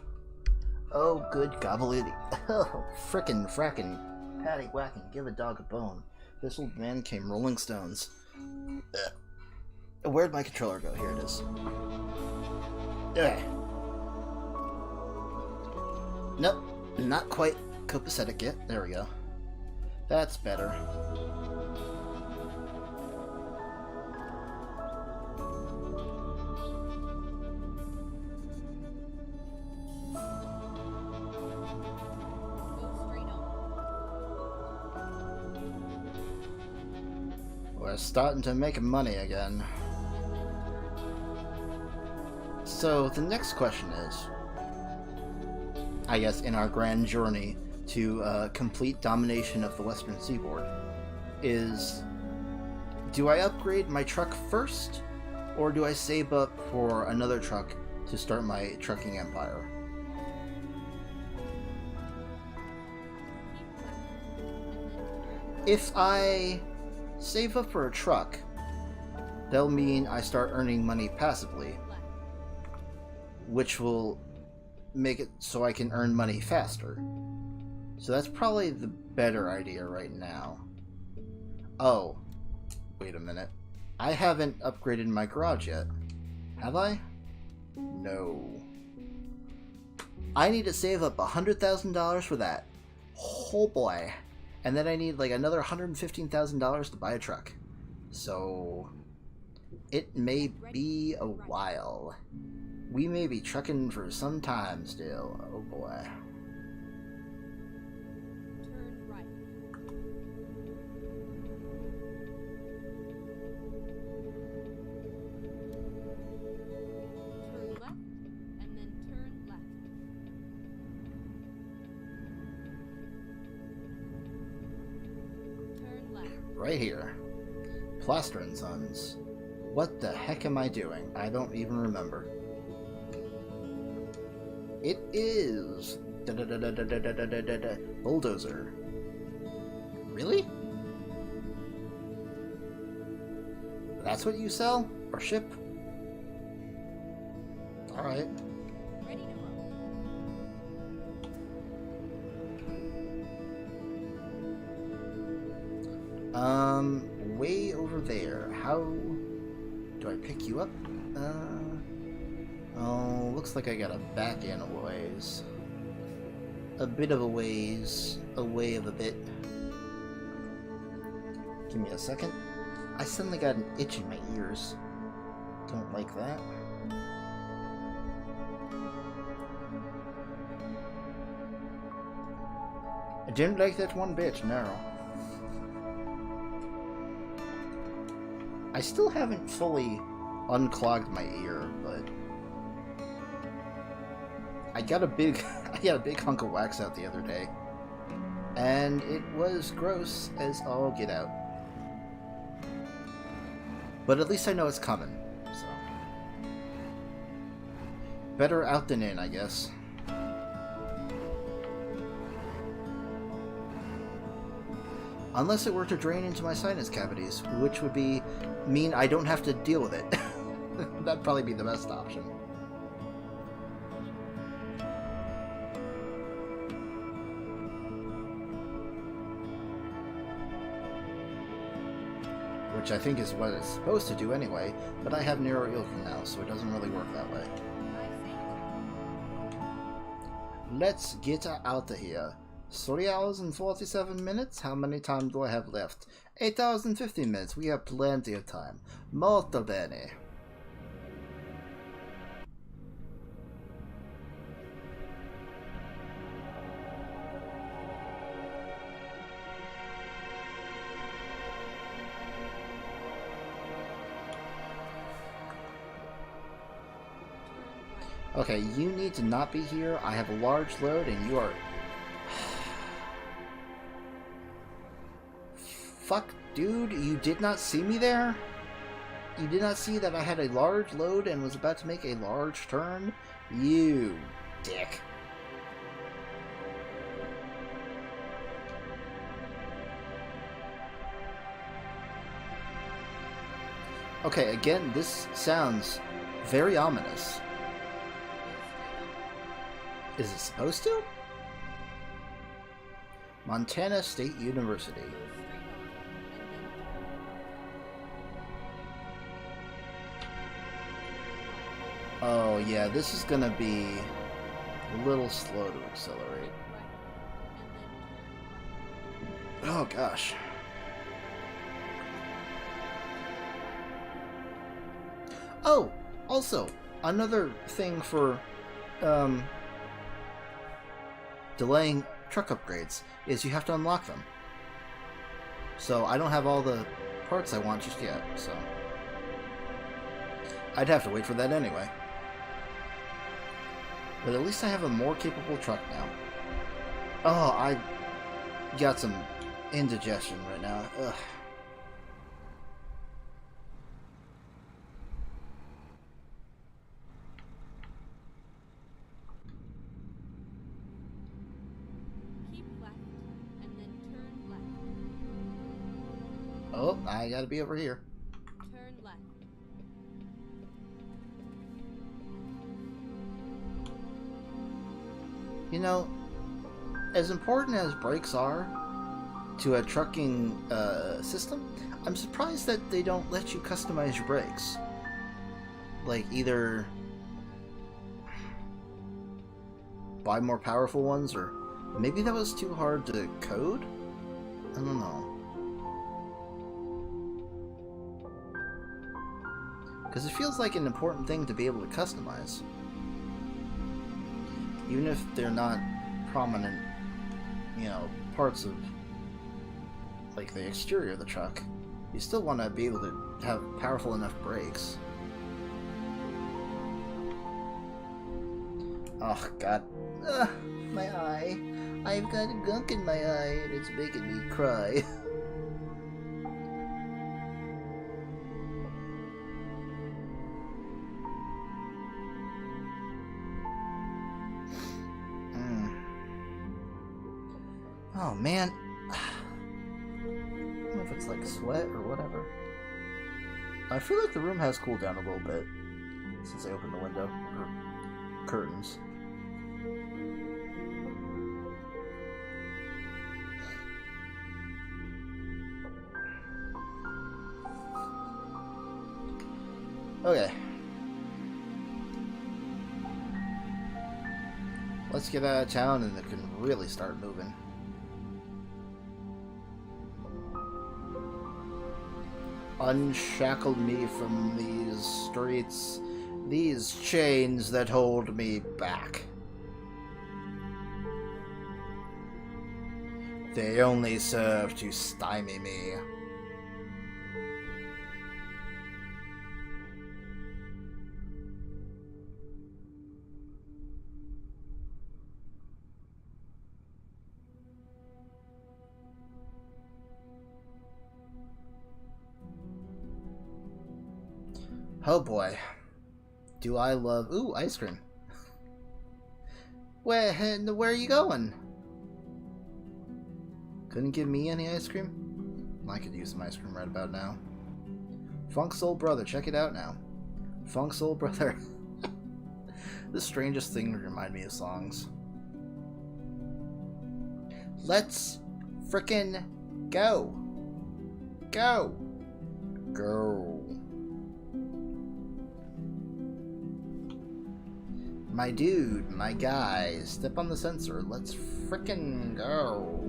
Oh, good gobbledygook. Oh, frickin' frackin'. Patty whacking, give a dog a bone. This old man came rolling stones. Where'd my controller go? Here it is. Ugh. Nope, not quite copacetic yet. There we go. That's better. We're starting to make money again. So the next question is, I guess in our grand journey to complete domination of the Western Seaboard, is do I upgrade my truck first, or do I save up for another truck to start my trucking empire? If I save up for a truck, that'll mean I start earning money passively, which will make it so I can earn money faster. So that's probably the better idea right now. Oh, wait a minute. I haven't upgraded my garage yet. Have I? No. I need to save up $100,000 for that. Oh boy. And then I need like another $115,000 to buy a truck. So it may be a while. We may be trucking for some time still. Oh boy. Turn right. Turn left, and then turn left. Turn left. Right here. Plaster and Sons. What the heck am I doing? I don't even remember. It is bulldozer. Really? That's what you sell? Or ship? Alright. Ready to roll. Way over there. How do I pick you up? Oh, looks like I gotta back in a ways. A bit of a ways. A way of a bit. Give me a second. I suddenly got an itch in my ears. Don't like that. I didn't like that one bit, no. I still haven't fully unclogged my ear, but I got a big hunk of wax out the other day, and it was gross as all get out. But at least I know it's coming, so better out than in, I guess. Unless it were to drain into my sinus cavities, which would mean I don't have to deal with it. That'd probably be the best option. Which I think is what it's supposed to do anyway, but I have narrow ill canal, so it doesn't really work that way. Let's get out of here. 3 hours and 47 minutes? How many time do I have left? 8 hours and 15 minutes. We have plenty of time. Molto bene. Okay, you need to not be here. I have a large load and you are... Fuck, dude, you did not see me there? You did not see that I had a large load and was about to make a large turn? You dick. Okay, again, this sounds very ominous. Go straight on. Is it supposed to? Montana State University. Go straight on. Oh yeah, this is gonna be a little slow to accelerate. And then turn right. Oh gosh. Oh, also, another thing for delaying truck upgrades is you have to unlock them. So I don't have all the parts I want just yet, so I'd have to wait for that anyway. But at least I have a more capable truck now. Oh, I got some indigestion right now. Ugh. Keep left and then turn left. Oh, I gotta be over here. Turn left. You know, as important as brakes are to a trucking system, I'm surprised that they don't let you customize your brakes. Like, either buy more powerful ones, or maybe that was too hard to code? I don't know. Because it feels like an important thing to be able to customize. Even if they're not prominent, you know, parts of, like, the exterior of the truck, you still want to be able to have powerful enough brakes. Oh, God. My eye. I've got a gunk in my eye, and it's making me cry. Oh, man. I don't know if it's like sweat or whatever. I feel like the room has cooled down a little bit since I opened the window, or curtains. Okay. Let's get out of town and it can really start moving. Unshackle me from these streets, these chains that hold me back. They only serve to stymie me. Oh boy. Do I love... Ooh, ice cream. Where are you going? Couldn't give me any ice cream? I could use some ice cream right about now. Funk Soul Brother, check it out now. Funk Soul Brother. The strangest things remind me of songs. Let's frickin' go. Go. Go. My dude, my guy, step on the sensor. Let's frickin' go.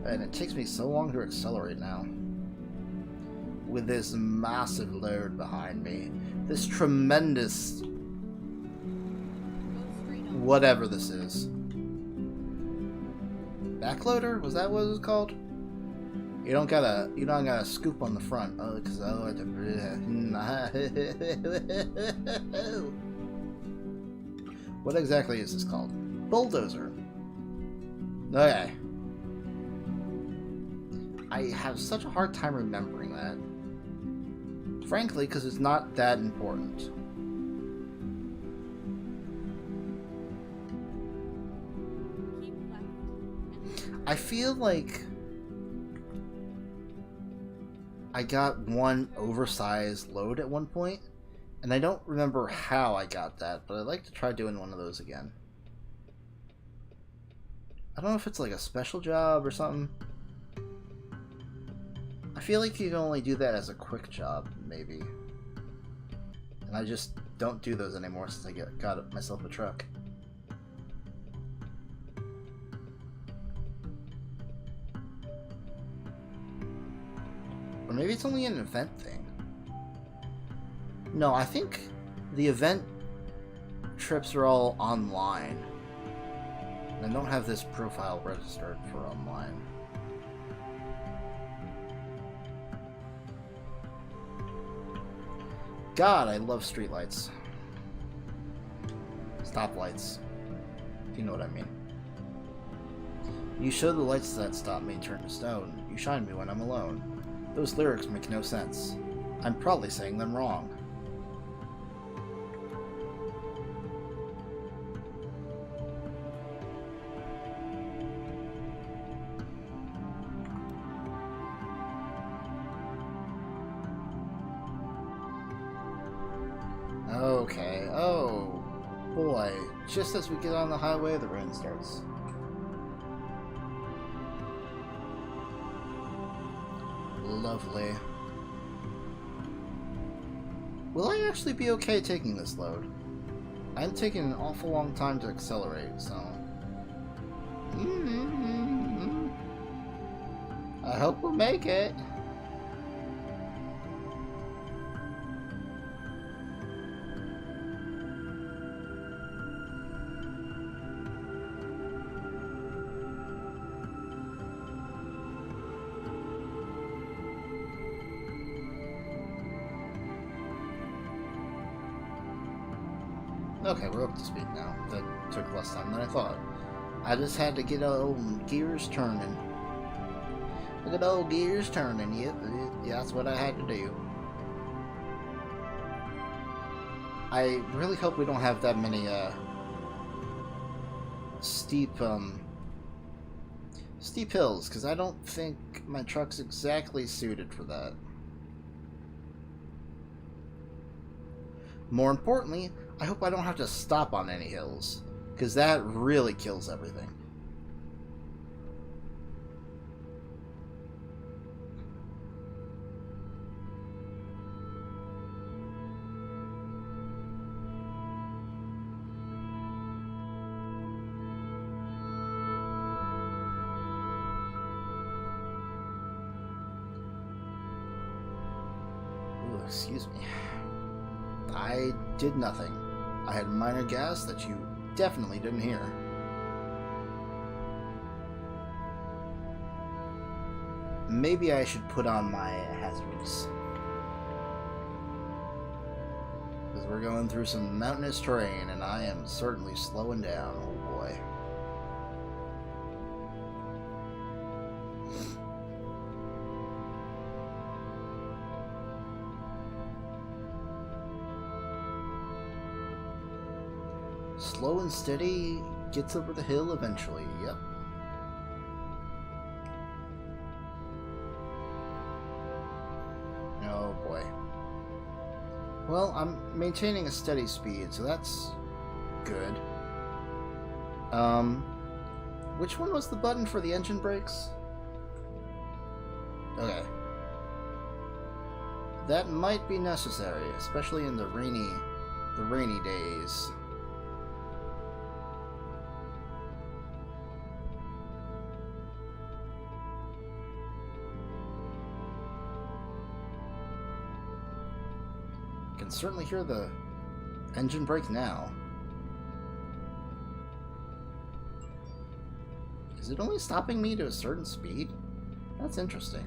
And it takes me so long to accelerate now. With this massive load behind me. This tremendous... Go straight on. whatever this is. Backloader? Was that what it was called? You don't gotta scoop on the front. Oh, because I like to... What exactly is this called? Bulldozer. Okay. I have such a hard time remembering that. Frankly, because it's not that important. Keep left and I feel like I got one oversized load at one point, and I don't remember how I got that, but I'd like to try doing one of those again. I don't know if it's like a special job or something. I feel like you can only do that as a quick job, maybe. And I just don't do those anymore since I got myself a truck. Or maybe it's only an event thing. No, I think the event trips are all online. And I don't have this profile registered for online. God, I love streetlights. Stoplights. If you know what I mean. You show the lights that stop me turn to stone. You shine me when I'm alone. Those lyrics make no sense. I'm probably saying them wrong. Okay, oh boy, just as we get on the highway, the rain starts. Lovely. Will I actually be okay taking this load? I'm taking an awful long time to accelerate, so... I hope we'll make it. Okay, we're up to speed now. That took less time than I thought. I just had to get old gears turning. Look at old gears turning. Yep, yeah, that's what I had to do. I really hope we don't have that many steep hills, because I don't think my truck's exactly suited for that. More importantly, I hope I don't have to stop on any hills, because that really kills everything. Ooh, excuse me. I did nothing. I had minor gas that you definitely didn't hear. Maybe I should put on my hazards. Because we're going through some mountainous terrain and I am certainly slowing down, oh boy. Slow and steady gets over the hill eventually, yep. Oh boy. Well, I'm maintaining a steady speed, so that's good. Which one was the button for the engine brakes? Okay. That might be necessary, especially in the rainy days. Can certainly hear the engine brake now. Is it only stopping me to a certain speed? That's interesting.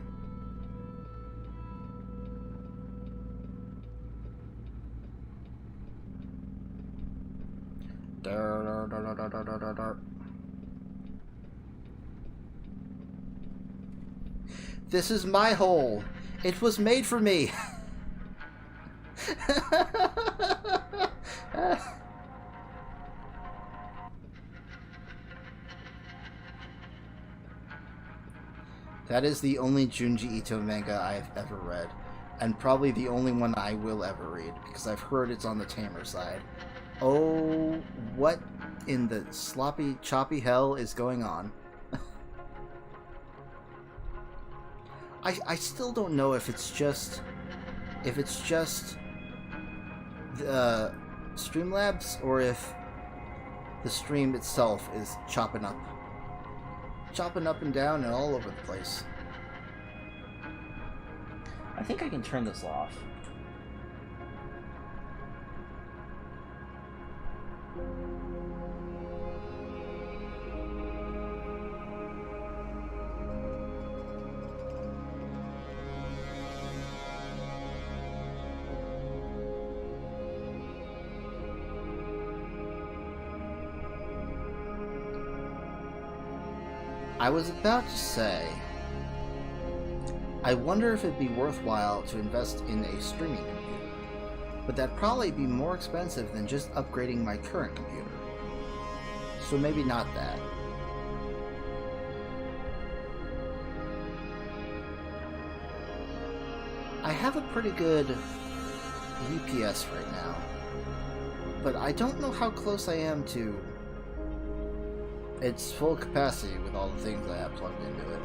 This is my hole. It was made for me. That is the only Junji Ito manga I've ever read, and probably the only one I will ever read, because I've heard it's on the tamer side. Oh, what in the sloppy, choppy hell is going on? I still don't know if it's just the Streamlabs or if the stream itself is chopping up and down and all over the place. I think I can turn this off. I was about to say, I wonder if it'd be worthwhile to invest in a streaming computer, but that'd probably be more expensive than just upgrading my current computer. So maybe not that. I have a pretty good UPS right now, but I don't know how close I am to its full capacity with all the things I have plugged into it.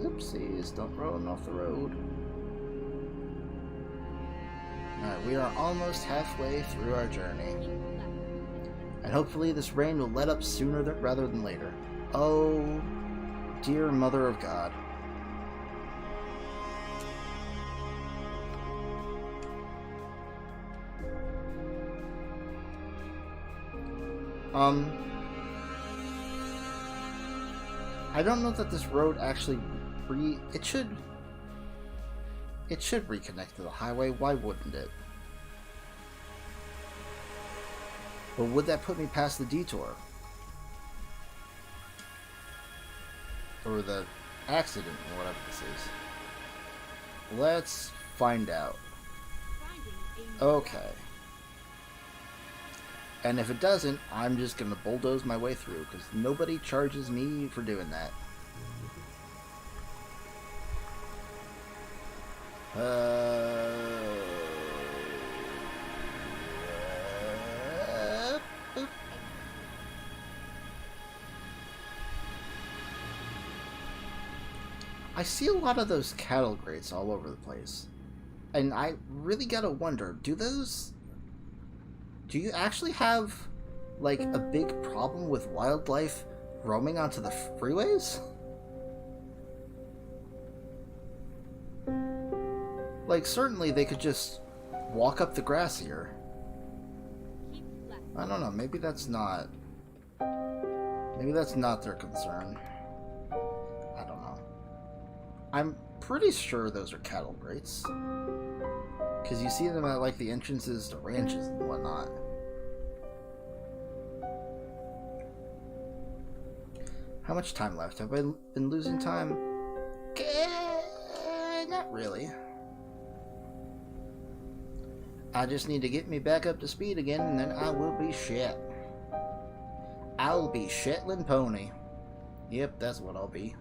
Oopsies, don't run off the road. Alright, we are almost halfway through our journey. And hopefully this rain will let up sooner rather than later. Oh, dear Mother of God. I don't know that this road actually it should reconnect to the highway. Why wouldn't it? But would that put me past the detour? Or the accident, or whatever this is. Let's find out. Okay. And if it doesn't, I'm just gonna bulldoze my way through, because nobody charges me for doing that. I see a lot of those cattle grates all over the place. And I really gotta wonder, do you actually have, like, a big problem with wildlife roaming onto the freeways? Like, certainly they could just walk up the grass here. I don't know, maybe that's not their concern. I don't know. I'm pretty sure those are cattle grates, because you see them at, like, the entrances to ranches and whatnot. How much time left? Have I been losing time? Not really. I just need to get me back up to speed again, and then I will be shit. I'll be Shetland pony. Yep, that's what I'll be.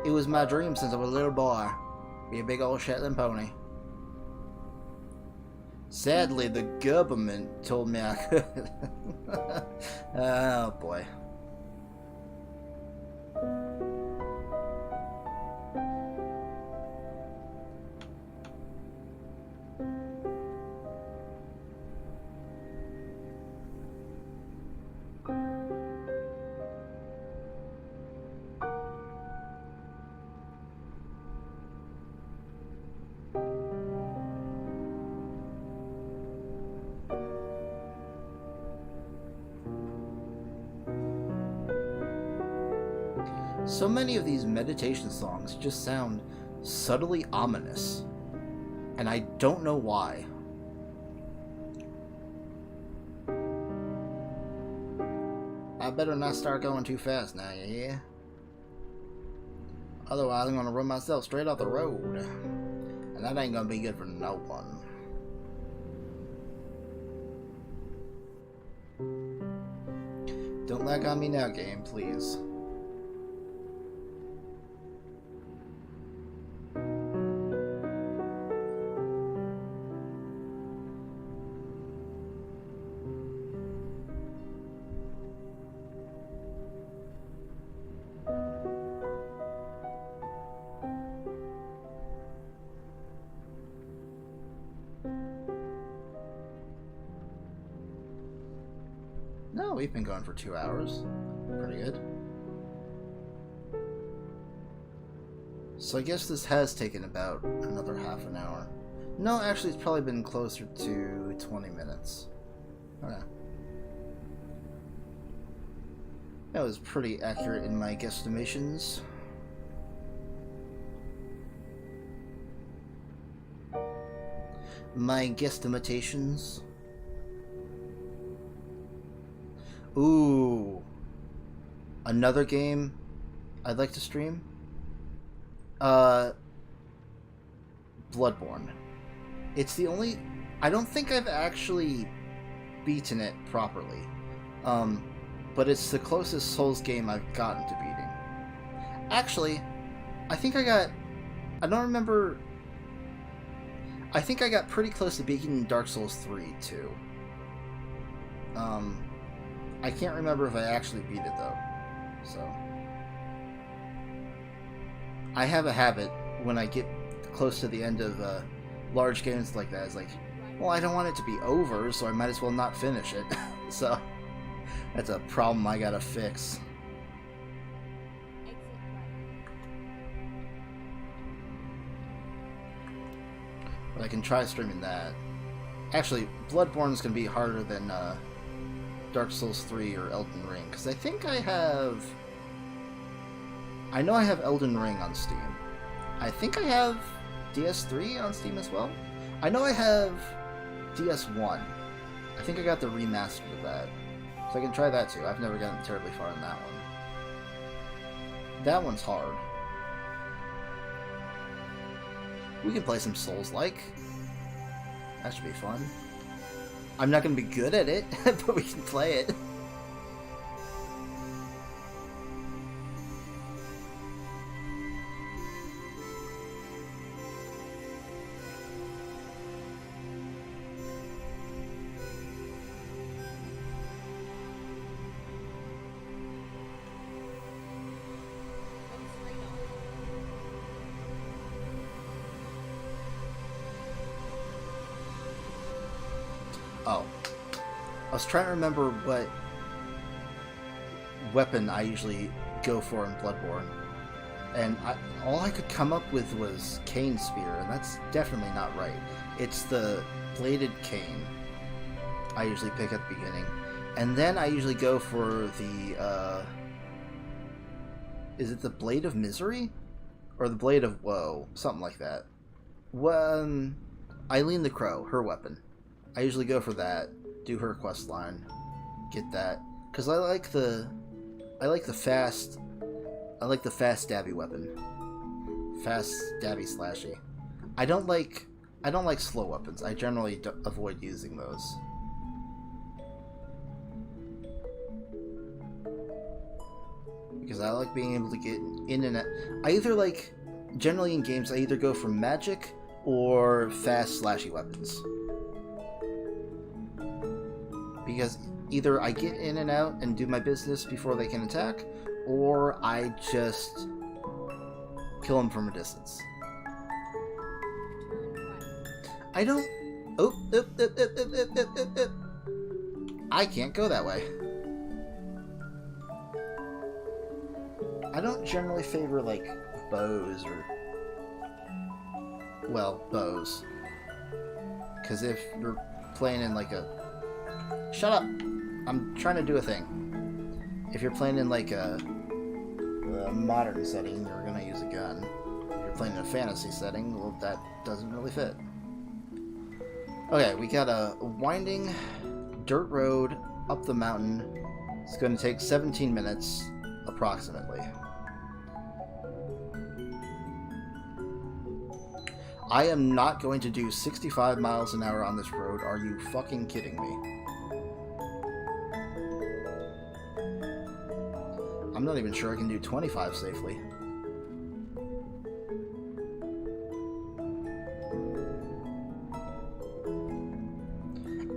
It was my dream since I was a little boy. Be a big old Shetland pony. Sadly, the government told me I could. Oh boy. So many of these meditation songs just sound subtly ominous, and I don't know why. I better not start going too fast now, you hear? Otherwise I'm gonna run myself straight off the road, and that ain't gonna be good for no one. Don't lag on me now, game, please. No, we've been going for 2 hours. Pretty good. So I guess this has taken about another half an hour. No, actually it's probably been closer to 20 minutes. Okay. That was pretty accurate in my guesstimations. My guesstimations. Ooh. Another game I'd like to stream? Bloodborne. It's the only... I don't think I've actually beaten it properly. But it's the closest Souls game I've gotten to beating. Actually, I think I got... I don't remember... I think I got pretty close to beating Dark Souls 3, too. I can't remember if I actually beat it, though. So... I have a habit when I get close to the end of large games like that. It's like, well, I don't want it to be over, so I might as well not finish it. So, that's a problem I gotta fix. But I can try streaming that. Actually, Bloodborne is going to be harder than Dark Souls 3 or Elden Ring, because I think I have... I know I have Elden Ring on Steam. I think I have DS3 on Steam as well. I know I have DS1. I think I got the remastered of that. So I can try that too. I've never gotten terribly far in that one. That one's hard. We can play some Souls-like. That should be fun. I'm not going to be good at it, but we can play it. Oh. I was trying to remember what weapon I usually go for in Bloodborne. And all I could come up with was Cane Spear, and that's definitely not right. It's the Bladed Cane I usually pick at the beginning. And then I usually go for the, is it the Blade of Misery? Or the Blade of Woe? Something like that. Eileen the Crow, her weapon. I usually go for that, do her quest line, get that, because I like the fast stabby weapon, fast stabby slashy. I don't like slow weapons. I generally avoid using those. Because I like being able to get in and out. I either like, generally in games, I either go for magic or fast slashy weapons. Because either I get in and out and do my business before they can attack, or I just kill them from a distance. I don't... I can't go that way. I don't generally favor, like, bows or... Well, bows. Because if you're playing in, like, a... Shut up! I'm trying to do a thing. If you're playing in like a modern setting, you're gonna use a gun. If you're playing in a fantasy setting, well, that doesn't really fit. Okay, we got a winding dirt road up the mountain. It's going to take 17 minutes, approximately. I am not going to do 65 miles an hour on this road. Are you fucking kidding me? I'm not even sure I can do 25 safely.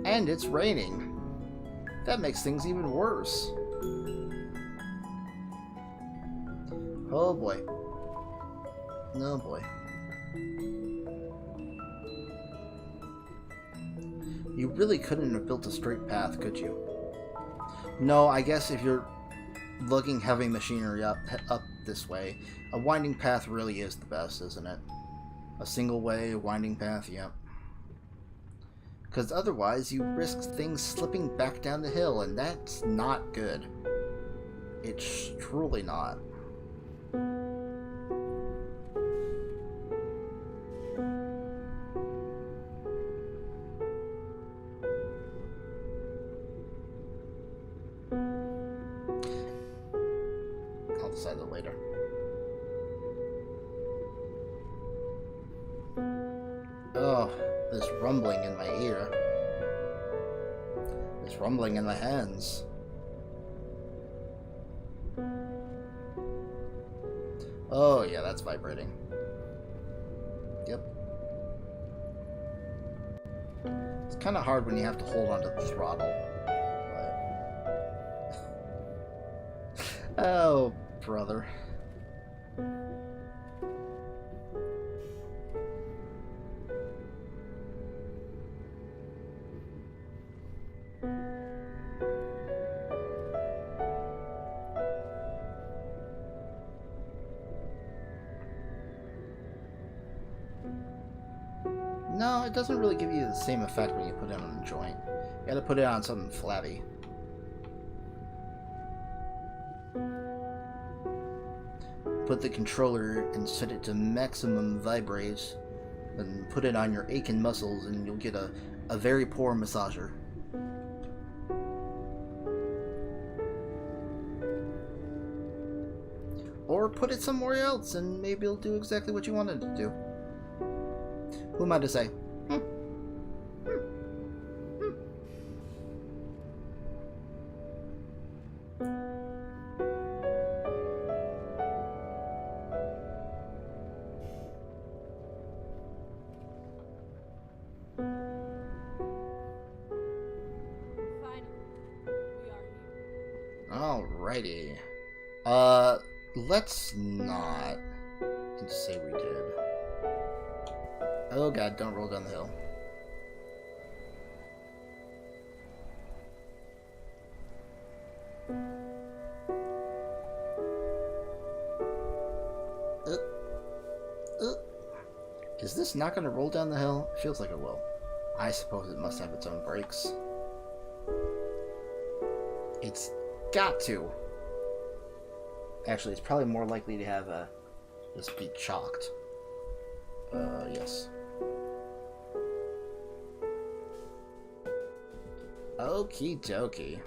And it's raining. That makes things even worse. Oh boy. Oh boy. You really couldn't have built a straight path, could you? No, I guess if you're lugging heavy machinery up this way, a winding path really is the best, isn't it? A single way, a winding path, yep. Because otherwise you risk things slipping back down the hill, and that's not good. It's truly not. I'll decide that later. Oh, this rumbling in my ear. This rumbling in my hands. Oh, yeah, that's vibrating. Yep. It's kind of hard when you have to hold onto the throttle. But... oh, brother. No, it doesn't really give you the same effect when you put it on a joint. You gotta put it on something flabby. Put the controller and set it to maximum vibrate, then put it on your aching muscles and you'll get a very poor massager. Or put it somewhere else and maybe it'll do exactly what you wanted it to do. Who am I to say? Finally, we are here. Alrighty. Let's not say we did. Oh god, don't roll down the hill. Is this not going to roll down the hill? It feels like it will. I suppose it must have its own brakes. It's got to. Actually, it's probably more likely to have just be chalked. Yes. Okie dokie.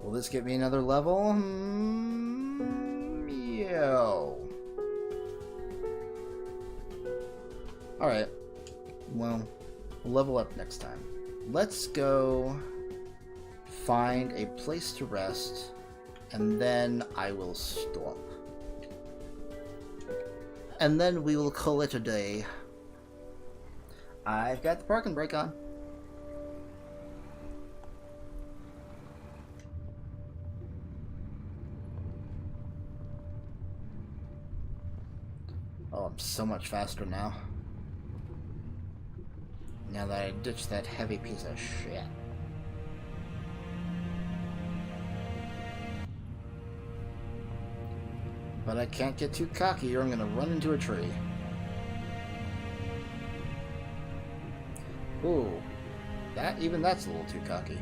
Will this get me another level? Yo. Alright. Well, we'll level up next time. Let's go find a place to rest, and then I will stop. And then we will call it a day. I've got the parking brake on. Oh, I'm so much faster now. Now that I ditched that heavy piece of shit. But I can't get too cocky or I'm gonna run into a tree. Ooh. Even that's a little too cocky.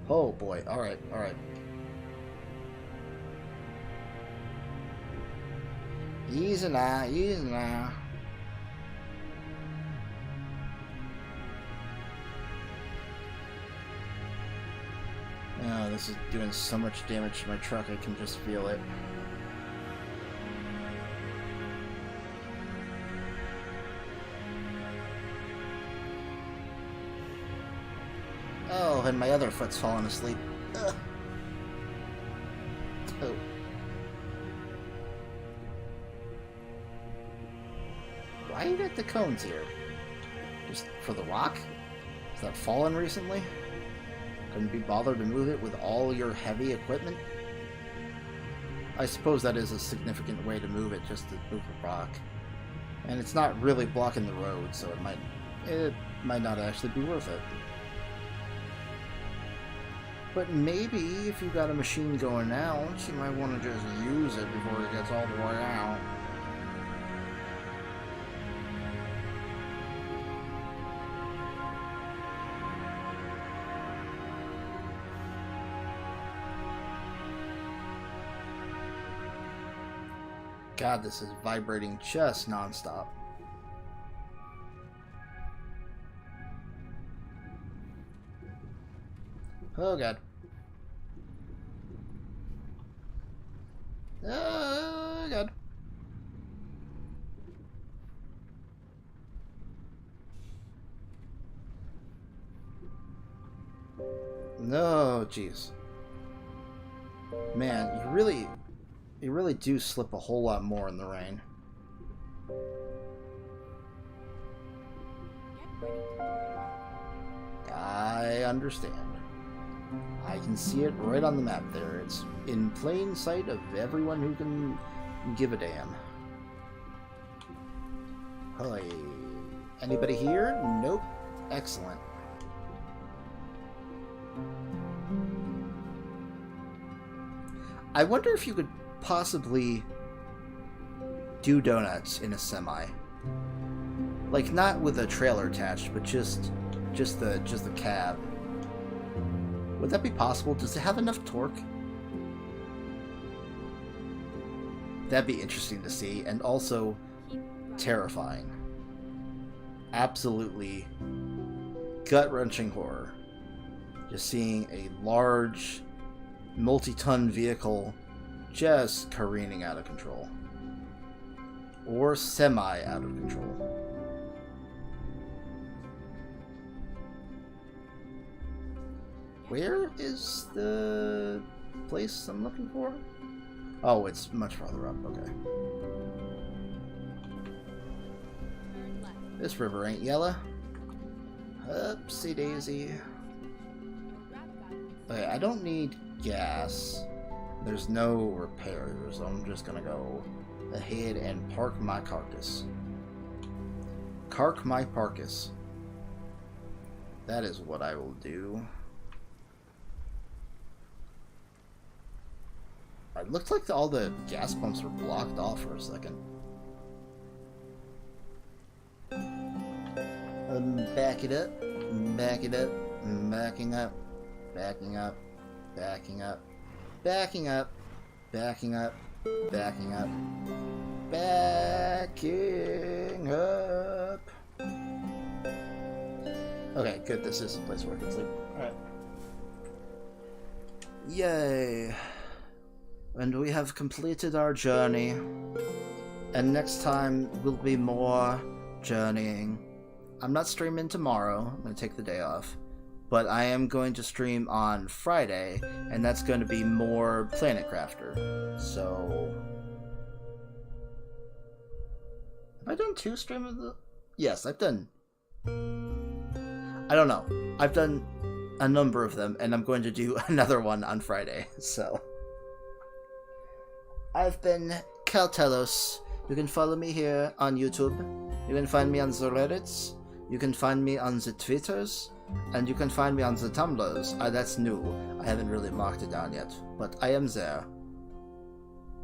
Oh boy, alright, alright. Easy now, easy now. Oh, this is doing so much damage to my truck, I can just feel it. Oh, and my other foot's falling asleep. Ugh. Oh. Why you got the cones here? Just for the rock? Is that fallen recently? Couldn't be bothered to move it with all your heavy equipment? I suppose that is a significant way to move it, just to move the rock. And it's not really blocking the road, so it might not actually be worth it. But maybe if you got a machine going out, you might want to just use it before it gets all the way out. God, this is vibrating just nonstop. Oh God. Oh God. No, jeez. Man, you really do slip a whole lot more in the rain. I understand. I can see it right on the map there. It's in plain sight of everyone who can give a damn. Hi. Anybody here? Nope. Excellent. I wonder if you could possibly do donuts in a semi. Like, not with a trailer attached, but just the cab. Would that be possible? Does it have enough torque? That'd be interesting to see, and also terrifying. Absolutely gut-wrenching horror. Just seeing a large, multi-ton vehicle just careening out of control. Or semi out of control. Where is the place I'm looking for? Oh, it's much farther up, okay. This river ain't yellow. Upsy daisy. Okay, I don't need gas. There's no repairs. I'm just gonna go ahead and park my carcass. Cark my parkus. That is what I will do. It looked like all the gas pumps were blocked off for a second. Back it up, back it up, backing up, backing up, backing up, backing up, backing up, backing up, backing up. Okay, good. This is a place where I can sleep. Alright. Yay. And we have completed our journey. And next time will be more journeying. I'm not streaming tomorrow. I'm going to take the day off. But I am going to stream on Friday, and that's going to be more Planet Crafter. So... have I done 2 streams of the... yes, I've done... I don't know. I've done a number of them, and I'm going to do another one on Friday, so... I've been Caltelos. You can follow me here on YouTube. You can find me on the Reddits. You can find me on the Twitters. And you can find me on the Tumblrs. That's new. I haven't really marked it down yet. But I am there.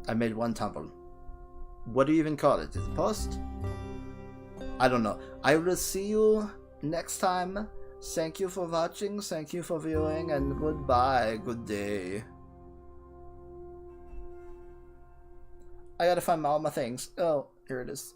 I made one Tumblr. What do you even call it? Is it post? I don't know. I will see you next time. Thank you for watching. Thank you for viewing. And goodbye. Good day. I gotta find all my things. Oh, here it is.